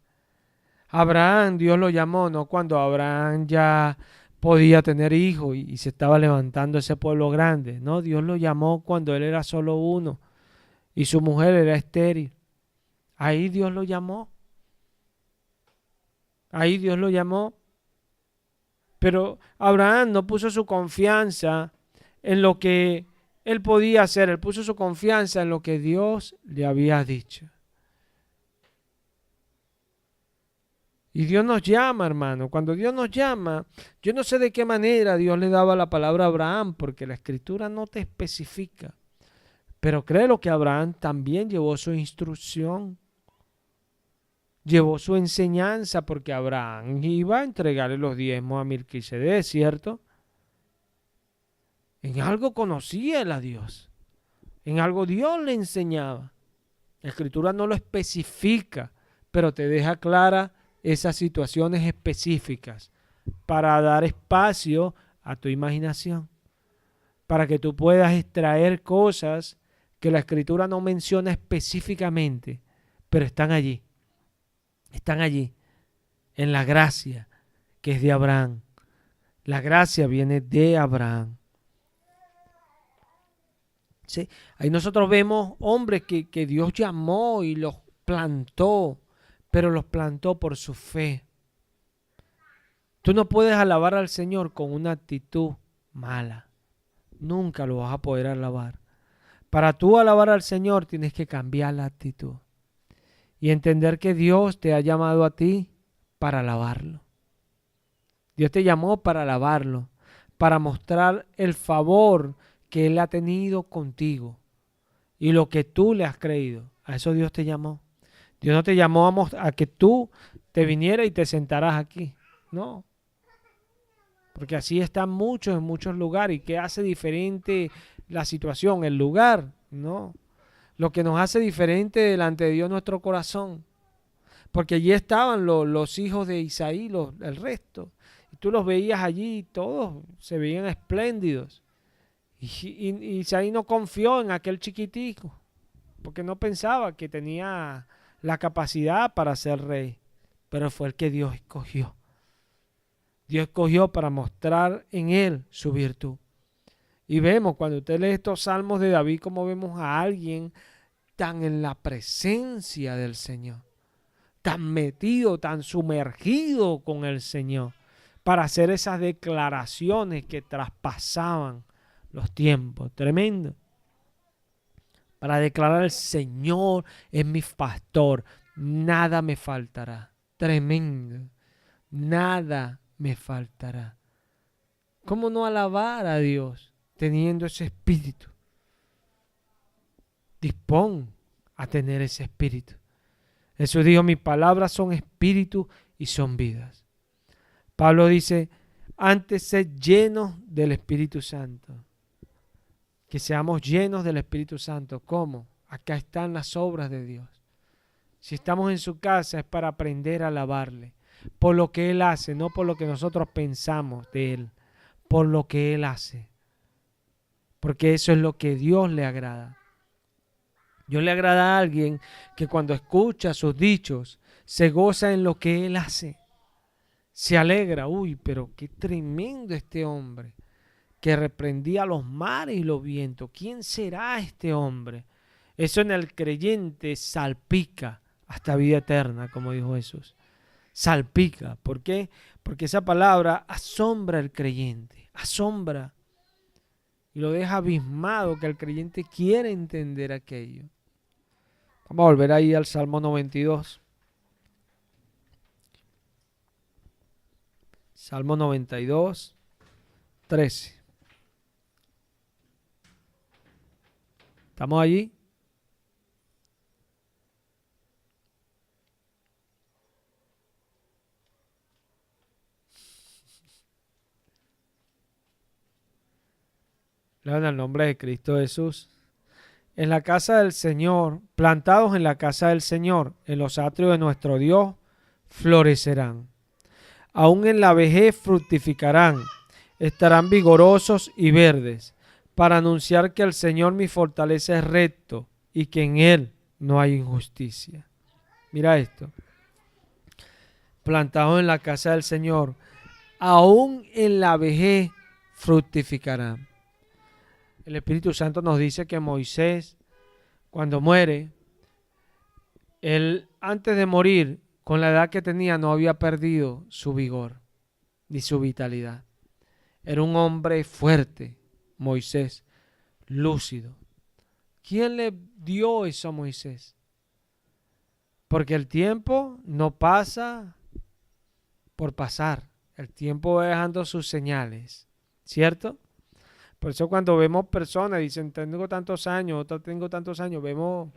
Abraham, Dios lo llamó, no cuando Abraham ya podía tener hijos y se estaba levantando ese pueblo grande. No, Dios lo llamó cuando él era solo uno y su mujer era estéril. Ahí Dios lo llamó. Ahí Dios lo llamó. Pero Abraham no puso su confianza en lo que él podía hacer. Él puso su confianza en lo que Dios le había dicho. Y Dios nos llama, hermano. Cuando Dios nos llama, yo no sé de qué manera Dios le daba la palabra a Abraham, porque la Escritura no te especifica. Pero créelo que Abraham también llevó su instrucción. llevó su enseñanza porque Abraham iba a entregarle los diezmos a Melquisedec, ¿cierto? En algo conocía él a Dios. En algo Dios le enseñaba. La Escritura no lo especifica, pero te deja clara esas situaciones específicas para dar espacio a tu imaginación, para que tú puedas extraer cosas que la Escritura no menciona específicamente, pero están allí, en la gracia que es de Abraham. La gracia viene de Abraham. ¿Sí? Ahí nosotros vemos hombres que Dios llamó y los plantó, pero los plantó por su fe. Tú no puedes alabar al Señor con una actitud mala. Nunca lo vas a poder alabar. Para tú alabar al Señor tienes que cambiar la actitud y entender que Dios te ha llamado a ti para alabarlo. Dios te llamó para alabarlo, para mostrar el favor que Él ha tenido contigo y lo que tú le has creído. A eso Dios te llamó. Dios no te llamó a que tú te vinieras y te sentaras aquí. No. Porque así están muchos en muchos lugares. ¿Y qué hace diferente la situación? El lugar. No. Lo que nos hace diferente delante de Dios es nuestro corazón. Porque allí estaban los hijos de Isaí, el resto. Y tú los veías allí y todos se veían espléndidos. Y Isaí no confió en aquel chiquitico, porque no pensaba que tenía la capacidad para ser rey, pero fue el que Dios escogió. Dios escogió para mostrar en él su virtud. Y vemos, cuando usted lee estos salmos de David, como vemos a alguien tan en la presencia del Señor, tan metido, tan sumergido con el Señor, para hacer esas declaraciones que traspasaban los tiempos. Tremendo. Para declarar: el Señor es mi pastor, nada me faltará. Tremendo. Nada me faltará. ¿Cómo no alabar a Dios teniendo ese espíritu? Dispón a tener ese espíritu. Jesús dijo: mis palabras son espíritu y son vidas. Pablo dice: antes sed llenos del Espíritu Santo. Que seamos llenos del Espíritu Santo. ¿Cómo? Acá están las obras de Dios. Si estamos en su casa es para aprender a alabarle. Por lo que Él hace, no por lo que nosotros pensamos de Él. Por lo que Él hace. Porque eso es lo que Dios le agrada. Dios le agrada a alguien que cuando escucha sus dichos se goza en lo que Él hace. Se alegra. Uy, pero qué tremendo este hombre, que reprendía los mares y los vientos. ¿Quién será este hombre? Eso en el creyente salpica hasta vida eterna, como dijo Jesús. Salpica. ¿Por qué? Porque esa palabra asombra al creyente. Asombra. Y lo deja abismado, que el creyente quiere entender aquello. Vamos a volver ahí al Salmo 92. Salmo 92, 13. ¿Estamos allí? Leo en el nombre de Cristo Jesús. En la casa del Señor, plantados en la casa del Señor, en los atrios de nuestro Dios, florecerán. Aún en la vejez fructificarán, estarán vigorosos y verdes, para anunciar que el Señor mi fortaleza es recto y que en Él no hay injusticia. Mira esto. Plantados en la casa del Señor, aún en la vejez fructificarán. El Espíritu Santo nos dice que Moisés, cuando muere, él antes de morir, con la edad que tenía, no había perdido su vigor ni su vitalidad. Era un hombre fuerte, Moisés, lúcido. ¿Quién le dio eso a Moisés? Porque el tiempo no pasa por pasar. El tiempo va dejando sus señales, ¿cierto? Por eso cuando vemos personas, dicen, tengo tantos años, otros tengo tantos años, vemos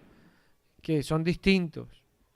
que son distintos.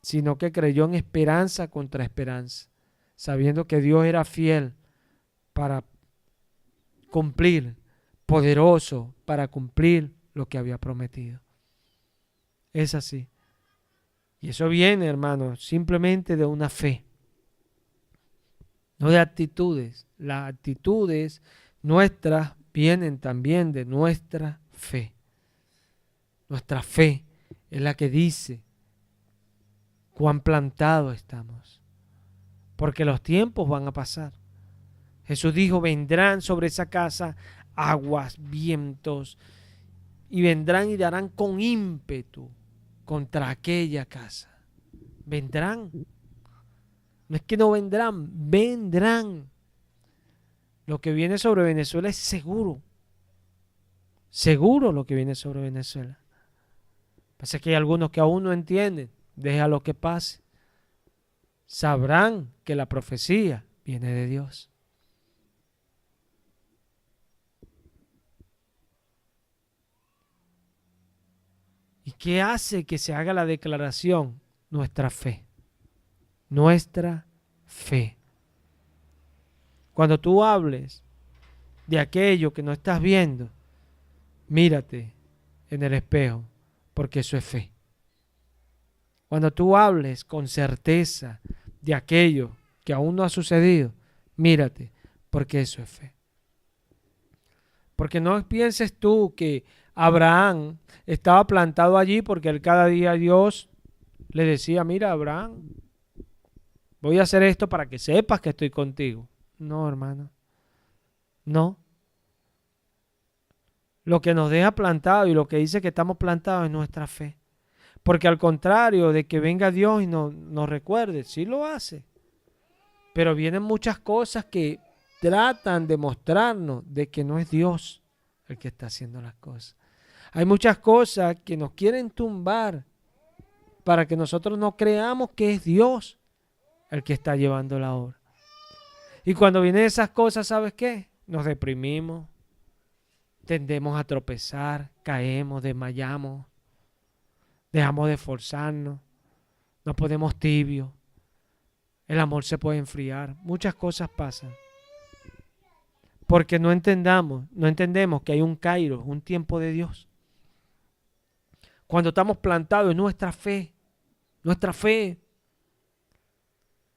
sino que creyó en esperanza contra esperanza, sabiendo que Dios era fiel para cumplir, poderoso para cumplir lo que había prometido. Es así. Y eso viene, hermanos, simplemente de una fe, no de actitudes. Las actitudes nuestras vienen también de nuestra fe. Nuestra fe es la que dice cuán plantados estamos, porque los tiempos van a pasar. Jesús dijo, vendrán sobre esa casa aguas, vientos, y vendrán y darán con ímpetu contra aquella casa. Vendrán. No es que no vendrán, vendrán. Lo que viene sobre Venezuela es seguro. Seguro lo que viene sobre Venezuela. Pasa que hay algunos que aún no entienden. Déjalo que pase. Sabrán que la profecía viene de Dios. ¿Y qué hace que se haga la declaración? Nuestra fe. Nuestra fe. Cuando tú hables de aquello que no estás viendo, mírate en el espejo, porque eso es fe. Cuando tú hables con certeza de aquello que aún no ha sucedido, mírate, porque eso es fe. Porque no pienses tú que Abraham estaba plantado allí porque él cada día Dios le decía, mira Abraham, voy a hacer esto para que sepas que estoy contigo. No, hermano, no. Lo que nos deja plantado y lo que dice que estamos plantados es nuestra fe. Porque al contrario de que venga Dios y nos recuerde, sí lo hace. Pero vienen muchas cosas que tratan de mostrarnos de que no es Dios el que está haciendo las cosas. Hay muchas cosas que nos quieren tumbar para que nosotros no creamos que es Dios el que está llevando la obra. Y cuando vienen esas cosas, ¿sabes qué? Nos deprimimos, tendemos a tropezar, caemos, desmayamos, dejamos de esforzarnos, nos ponemos tibios, el amor se puede enfriar, muchas cosas pasan. Porque no entendemos que hay un kairos, un tiempo de Dios. Cuando estamos plantados en nuestra fe,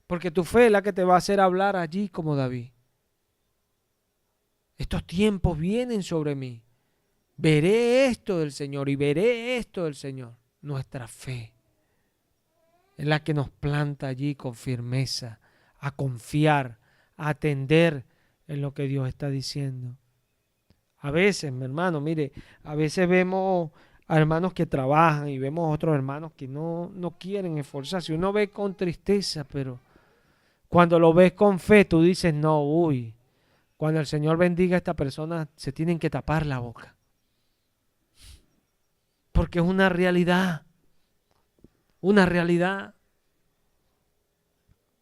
porque tu fe es la que te va a hacer hablar allí como David. Estos tiempos vienen sobre mí. Veré esto del Señor y veré esto del Señor. Nuestra fe es la que nos planta allí con firmeza, a confiar, a atender en lo que Dios está diciendo. A veces, mi hermano, mire, a veces vemos a hermanos que trabajan y vemos a otros hermanos que no quieren esforzarse. Uno ve con tristeza, pero cuando lo ves con fe, tú dices, no, uy, cuando el Señor bendiga a esta persona, se tienen que tapar la boca. Porque es una realidad. Una realidad.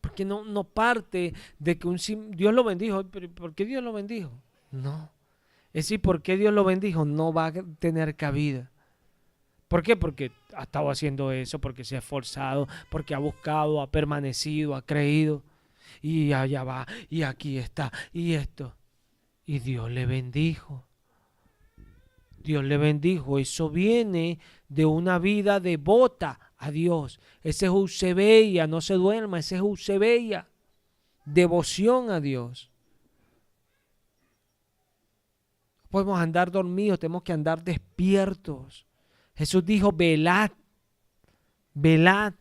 Porque no parte de que Dios lo bendijo. ¿Pero por qué Dios lo bendijo? No. Es decir, ¿por qué Dios lo bendijo? No va a tener cabida. ¿Por qué? Porque ha estado haciendo eso, porque se ha esforzado, porque ha buscado, ha permanecido, ha creído. Y allá va, y aquí está, y esto. Y Dios le bendijo. Dios le bendijo. Eso viene de una vida devota a Dios. Ese es Eusebia, no se duerma, ese es Eusebia. Devoción a Dios. No podemos andar dormidos, tenemos que andar despiertos. Jesús dijo, velad, velad,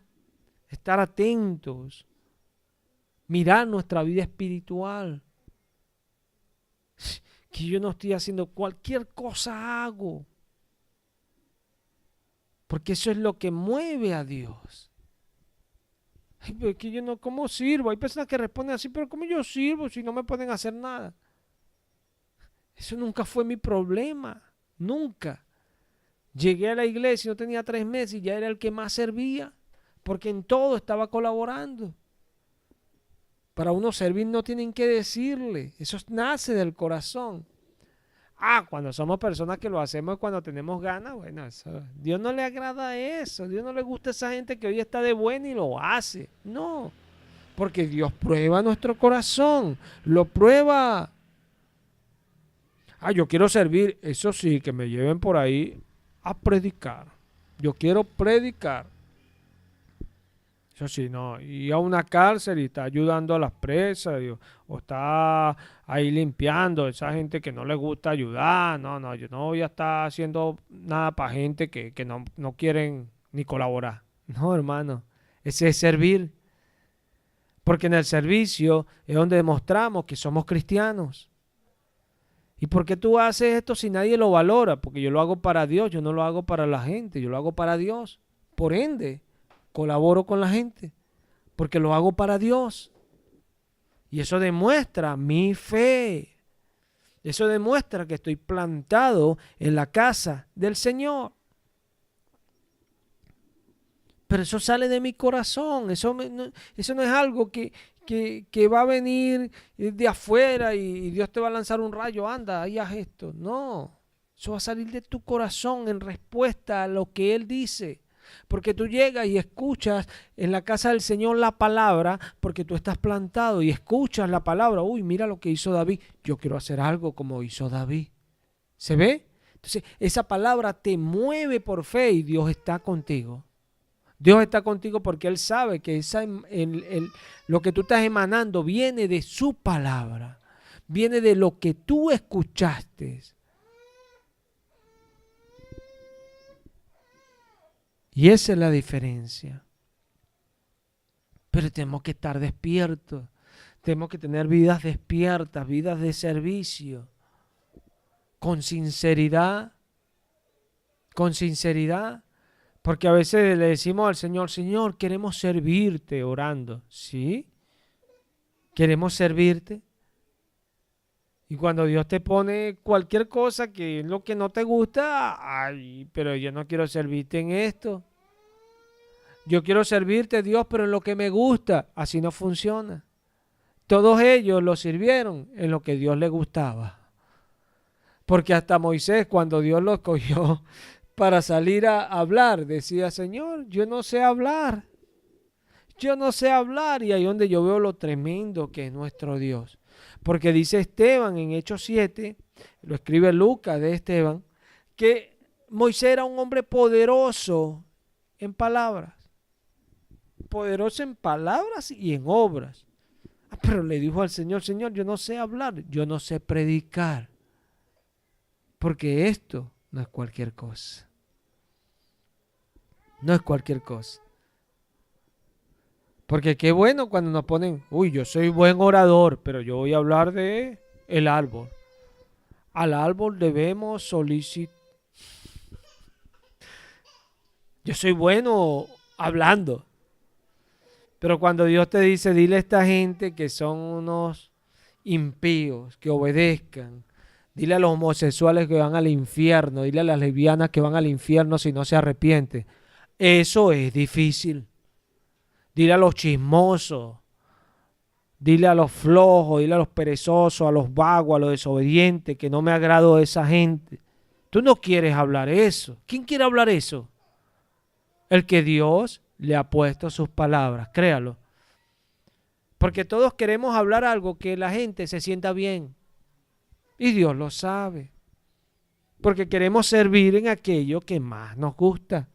estar atentos, mirar nuestra vida espiritual. Que yo no estoy haciendo cualquier cosa hago. Porque eso es lo que mueve a Dios. Ay, pero es que yo no, ¿cómo sirvo? Hay personas que responden así, pero ¿cómo yo sirvo si no me pueden hacer nada? Eso nunca fue mi problema, nunca. Llegué a la iglesia y no tenía 3 meses y ya era el que más servía, porque en todo estaba colaborando. Para uno servir no tienen que decirle, eso nace del corazón. Cuando somos personas que lo hacemos cuando tenemos ganas, bueno, eso, Dios no le agrada eso. Dios no le gusta a esa gente que hoy está de buena y lo hace. No, porque Dios prueba nuestro corazón, lo prueba. Yo quiero servir, eso sí, que me lleven por ahí a predicar. Yo quiero predicar. Eso sí, no. Y a una cárcel y está ayudando a las presas, o está ahí limpiando, esa gente que no le gusta ayudar. No, no, yo no voy a estar haciendo nada para gente que no quieren ni colaborar. No, hermano. Ese es servir. Porque en el servicio es donde demostramos que somos cristianos. ¿Y por qué tú haces esto si nadie lo valora? Porque yo lo hago para Dios, yo no lo hago para la gente, yo lo hago para Dios. Por ende, colaboro con la gente, porque lo hago para Dios. Y eso demuestra mi fe. Eso demuestra que estoy plantado en la casa del Señor. Pero eso sale de mi corazón, eso no es algo que va a venir de afuera y Dios te va a lanzar un rayo, anda, ahí haz esto. No, eso va a salir de tu corazón en respuesta a lo que Él dice. Porque tú llegas y escuchas en la casa del Señor la palabra, porque tú estás plantado y escuchas la palabra. Uy, mira lo que hizo David, yo quiero hacer algo como hizo David. ¿Se ve? Entonces, esa palabra te mueve por fe y Dios está contigo. Dios está contigo porque Él sabe que lo que tú estás emanando viene de su palabra, viene de lo que tú escuchaste. Y esa es la diferencia. Pero tenemos que estar despiertos, tenemos que tener vidas despiertas, vidas de servicio, con sinceridad, porque a veces le decimos al Señor, Señor, queremos servirte orando. ¿Sí? Queremos servirte. Y cuando Dios te pone cualquier cosa que es lo que no te gusta, pero yo no quiero servirte en esto. Yo quiero servirte, Dios, pero en lo que me gusta. Así no funciona. Todos ellos lo sirvieron en lo que Dios le gustaba. Porque hasta Moisés, cuando Dios lo escogió para salir a hablar, decía, Señor, yo no sé hablar. Yo no sé hablar. Y ahí es donde yo veo lo tremendo que es nuestro Dios. Porque dice Esteban en Hechos 7, lo escribe Lucas de Esteban, que Moisés era un hombre poderoso en palabras. Poderoso en palabras y en obras. Pero le dijo al Señor, Señor, yo no sé hablar, yo no sé predicar. Porque esto no es cualquier cosa. No es cualquier cosa. Porque qué bueno cuando nos ponen, yo soy buen orador, pero yo voy a hablar de el árbol. Al árbol debemos solicitar. Yo soy bueno hablando. Pero cuando Dios te dice, dile a esta gente que son unos impíos, que obedezcan. Dile a los homosexuales que van al infierno. Dile a las lesbianas que van al infierno si no se arrepienten. Eso es difícil. Dile a los chismosos. Dile a los flojos. Dile a los perezosos, a los vagos, a los desobedientes, que no me agrado de esa gente. Tú no quieres hablar eso. ¿Quién quiere hablar eso? El que Dios le ha puesto sus palabras, créalo. Porque todos queremos hablar algo que la gente se sienta bien. Y Dios lo sabe. Porque queremos servir en aquello que más nos gusta.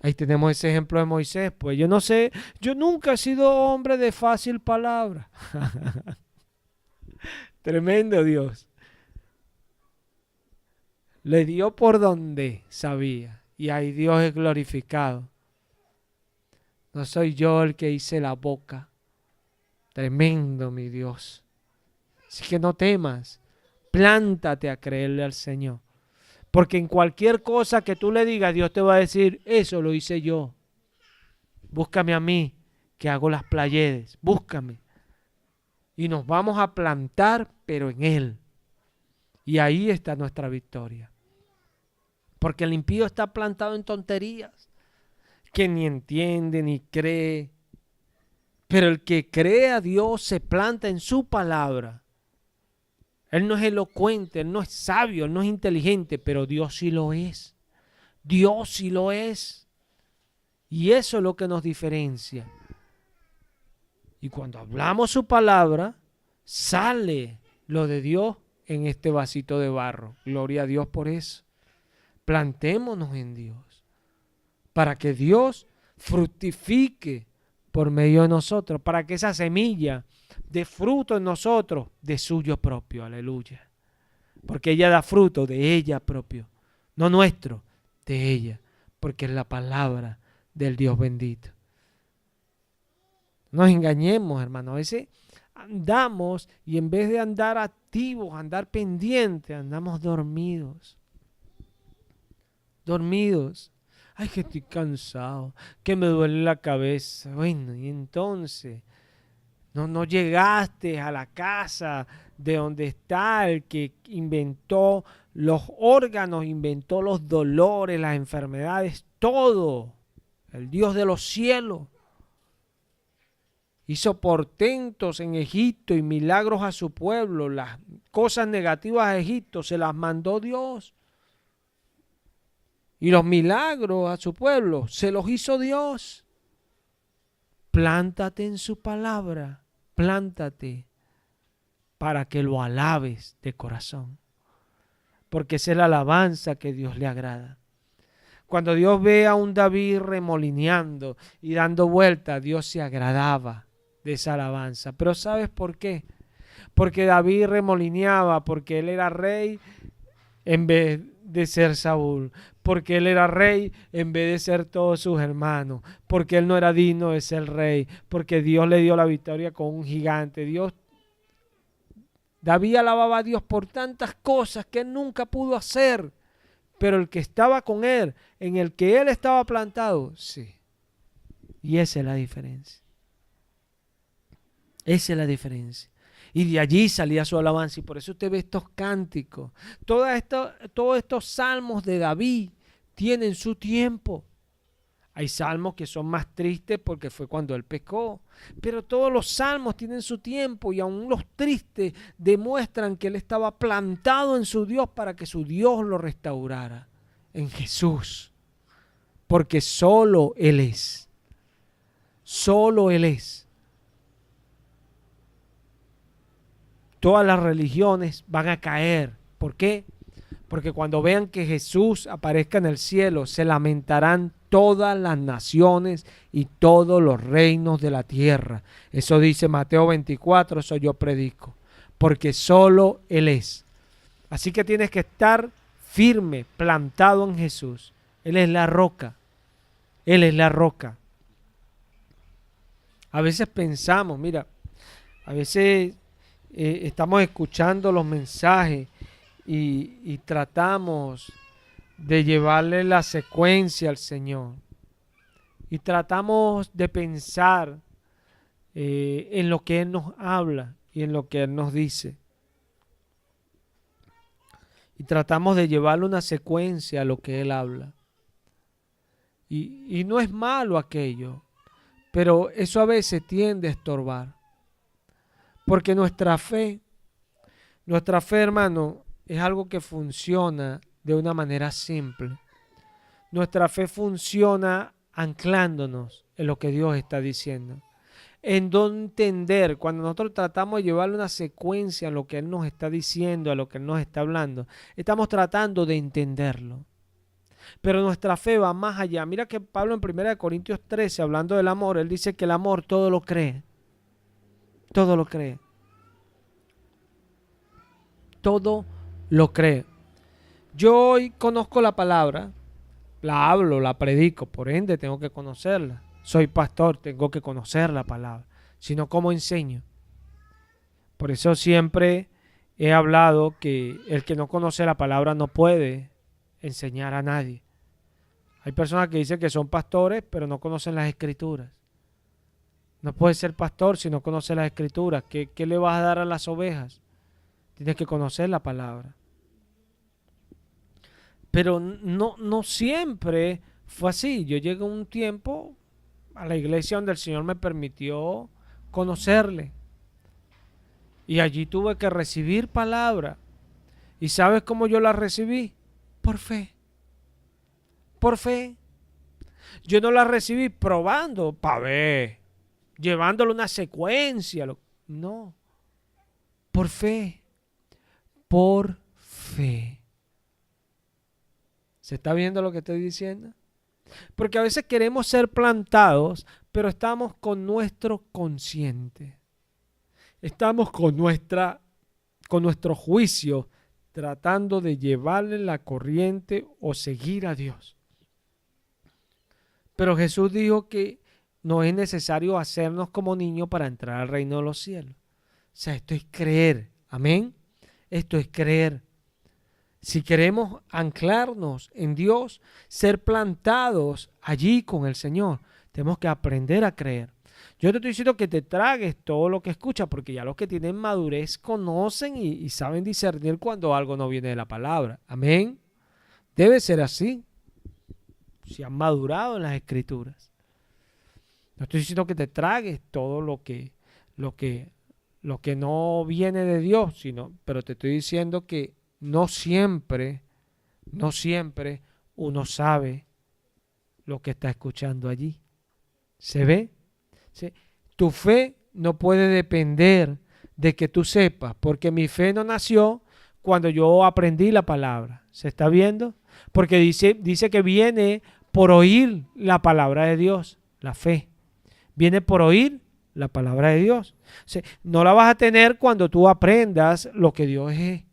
Ahí tenemos ese ejemplo de Moisés. Pues yo no sé, yo nunca he sido hombre de fácil palabra. Tremendo Dios. Le dio por donde sabía. Y ahí Dios es glorificado. No soy yo el que hice la boca. Tremendo mi Dios. Así que no temas. Plántate a creerle al Señor. Porque en cualquier cosa que tú le digas, Dios te va a decir, eso lo hice yo. Búscame a mí, que hago las playeres. Búscame. Y nos vamos a plantar, pero en Él. Y ahí está nuestra victoria. Porque el impío está plantado en tonterías, que ni entiende ni cree. Pero el que cree a Dios se planta en su palabra. Él no es elocuente, Él no es sabio, Él no es inteligente, pero Dios sí lo es. Dios sí lo es. Y eso es lo que nos diferencia. Y cuando hablamos su palabra, sale lo de Dios en este vasito de barro. Gloria a Dios por eso. Plantémonos en Dios, para que Dios fructifique por medio de nosotros, para que esa semilla dé fruto en nosotros de suyo propio. Aleluya. Porque ella da fruto de ella propio, no nuestro, de ella, porque es la palabra del Dios bendito. No nos engañemos, hermano. A veces andamos y en vez de andar activos, andar pendientes, andamos dormidos. Dormidos. Ay, que estoy cansado, que me duele la cabeza. Bueno, y entonces, no llegaste a la casa de donde está el que inventó los órganos, inventó los dolores, las enfermedades, todo. El Dios de los cielos. Hizo portentos en Egipto y milagros a su pueblo. Las cosas negativas a Egipto se las mandó Dios. Y los milagros a su pueblo se los hizo Dios. Plántate en su palabra. Plántate para que lo alabes de corazón. Porque esa es la alabanza que Dios le agrada. Cuando Dios ve a un David remolineando y dando vueltas, Dios se agradaba de esa alabanza. Pero ¿sabes por qué? Porque David remolineaba, porque él era rey en vez de ser Saúl, porque él era rey en vez de ser todos sus hermanos, porque él no era digno de ser rey, porque Dios le dio la victoria con un gigante. David alababa a Dios por tantas cosas que él nunca pudo hacer, pero el que estaba con él, en el que él estaba plantado, sí. Y esa es la diferencia. Esa es la diferencia. Y de allí salía su alabanza. Y por eso usted ve estos cánticos. Todos estos salmos de David tienen su tiempo. Hay salmos que son más tristes porque fue cuando él pecó. Pero todos los salmos tienen su tiempo. Y aún los tristes demuestran que él estaba plantado en su Dios para que su Dios lo restaurara. En Jesús. Porque solo Él es. Solo Él es. Todas las religiones van a caer. ¿Por qué? Porque cuando vean que Jesús aparezca en el cielo, se lamentarán todas las naciones y todos los reinos de la tierra. Eso dice Mateo 24, eso yo predico. Porque solo Él es. Así que tienes que estar firme, plantado en Jesús. Él es la roca. Él es la roca. A veces pensamos, mira, a veces estamos escuchando los mensajes y tratamos de llevarle la secuencia al Señor. Y tratamos de pensar en lo que Él nos habla y en lo que Él nos dice. Y tratamos de llevarle una secuencia a lo que Él habla. Y no es malo aquello, pero eso a veces tiende a estorbar. Porque nuestra fe, hermano, es algo que funciona de una manera simple. Nuestra fe funciona anclándonos en lo que Dios está diciendo. En no entender, cuando nosotros tratamos de llevarle una secuencia a lo que Él nos está diciendo, a lo que Él nos está hablando, estamos tratando de entenderlo. Pero nuestra fe va más allá. Mira que Pablo en 1 Corintios 13, hablando del amor, él dice que el amor todo lo cree. Todo lo cree. Todo lo cree. Yo hoy conozco la palabra, la hablo, la predico, por ende tengo que conocerla. Soy pastor, tengo que conocer la palabra. Si no, ¿cómo enseño? Por eso siempre he hablado que el que no conoce la palabra no puede enseñar a nadie. Hay personas que dicen que son pastores, pero no conocen las escrituras. No puedes ser pastor si no conoces las escrituras. ¿Qué le vas a dar a las ovejas? Tienes que conocer la palabra. Pero no siempre fue así. Yo llegué un tiempo a la iglesia donde el Señor me permitió conocerle. Y allí tuve que recibir palabra. ¿Y sabes cómo yo la recibí? Por fe. Por fe. Yo no la recibí probando para ver, llevándole una secuencia. No, por fe. Por fe. ¿Se está viendo lo que estoy diciendo? Porque a veces queremos ser plantados, pero estamos con nuestro consciente. Estamos con nuestro juicio tratando de llevarle la corriente o seguir a Dios. Pero Jesús dijo que no es necesario hacernos como niños para entrar al reino de los cielos. O sea, esto es creer. Amén. Esto es creer. Si queremos anclarnos en Dios, ser plantados allí con el Señor, tenemos que aprender a creer. Yo te estoy diciendo que te tragues todo lo que escuchas, porque ya los que tienen madurez conocen y saben discernir cuando algo no viene de la palabra. Amén. Debe ser así. Si han madurado en las Escrituras. No estoy diciendo que te tragues todo lo que no viene de Dios, pero te estoy diciendo que no siempre uno sabe lo que está escuchando allí. ¿Se ve? ¿Sí? Tu fe no puede depender de que tú sepas, porque mi fe no nació cuando yo aprendí la palabra. ¿Se está viendo? Porque dice que viene por oír la palabra de Dios, la fe. Viene por oír la palabra de Dios. O sea, no la vas a tener cuando tú aprendas lo que Dios es.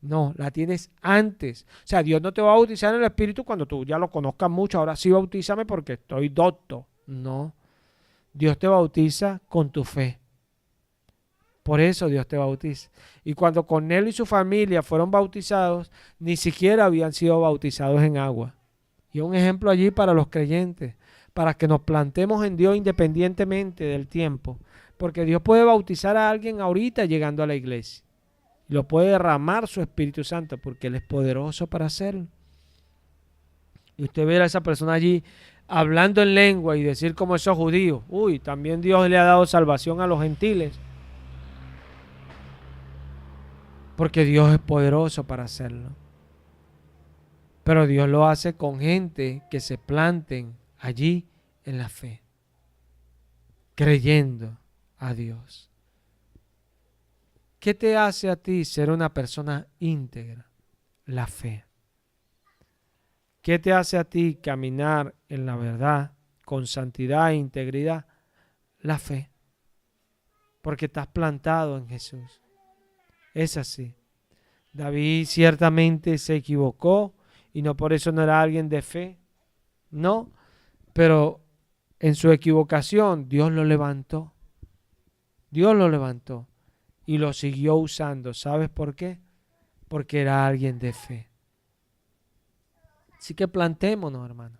No, la tienes antes. O sea, Dios no te va a bautizar en el Espíritu cuando tú ya lo conozcas mucho. Ahora sí bautízame porque estoy docto. No. Dios te bautiza con tu fe. Por eso Dios te bautiza. Y cuando Cornelio y su familia fueron bautizados, ni siquiera habían sido bautizados en agua. Y un ejemplo allí para los creyentes, para que nos plantemos en Dios independientemente del tiempo. Porque Dios puede bautizar a alguien ahorita llegando a la iglesia. Y lo puede derramar su Espíritu Santo porque Él es poderoso para hacerlo. Y usted ve a esa persona allí hablando en lengua y decir como esos judíos, uy, también Dios le ha dado salvación a los gentiles. Porque Dios es poderoso para hacerlo. Pero Dios lo hace con gente que se planten allí en la fe, creyendo a Dios. ¿Qué te hace a ti ser una persona íntegra? La fe. ¿Qué te hace a ti caminar en la verdad, con santidad e integridad? La fe. Porque estás plantado en Jesús. Es así. David ciertamente se equivocó y no por eso no era alguien de fe. No, pero en su equivocación Dios lo levantó. Dios lo levantó y lo siguió usando. ¿Sabes por qué? Porque era alguien de fe. Así que plantémonos, hermano.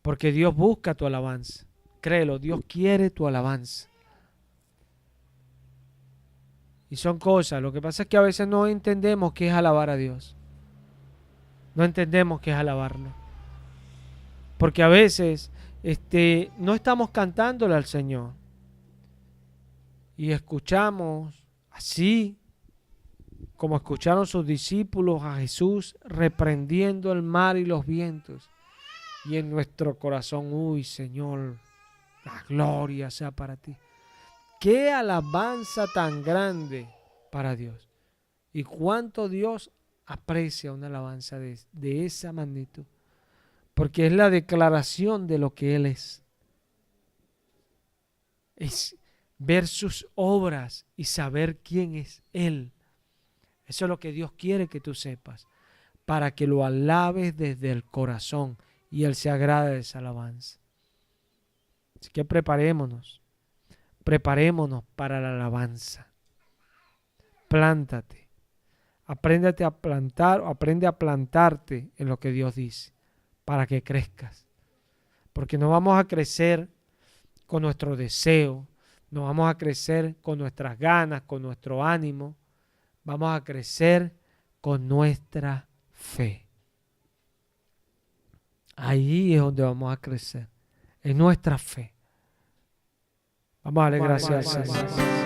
Porque Dios busca tu alabanza. Créelo, Dios quiere tu alabanza. Y son cosas. Lo que pasa es que a veces no entendemos qué es alabar a Dios. No entendemos qué es alabarlo. Porque a veces no estamos cantándole al Señor. Y escuchamos así como escucharon sus discípulos a Jesús reprendiendo el mar y los vientos. Y en nuestro corazón, uy, Señor, la gloria sea para ti. Qué alabanza tan grande para Dios. Y cuánto Dios aprecia una alabanza de esa magnitud. Porque es la declaración de lo que Él es. Es ver sus obras y saber quién es Él. Eso es lo que Dios quiere que tú sepas. Para que lo alabes desde el corazón y Él se agrade de esa alabanza. Así que preparémonos. Preparémonos para la alabanza. Plántate. Aprende a plantarte en lo que Dios dice para que crezcas. Porque no vamos a crecer con nuestro deseo, no vamos a crecer con nuestras ganas, con nuestro ánimo. Vamos a crecer con nuestra fe. Ahí es donde vamos a crecer, en nuestra fe. Vamos a darle gracias al Señor.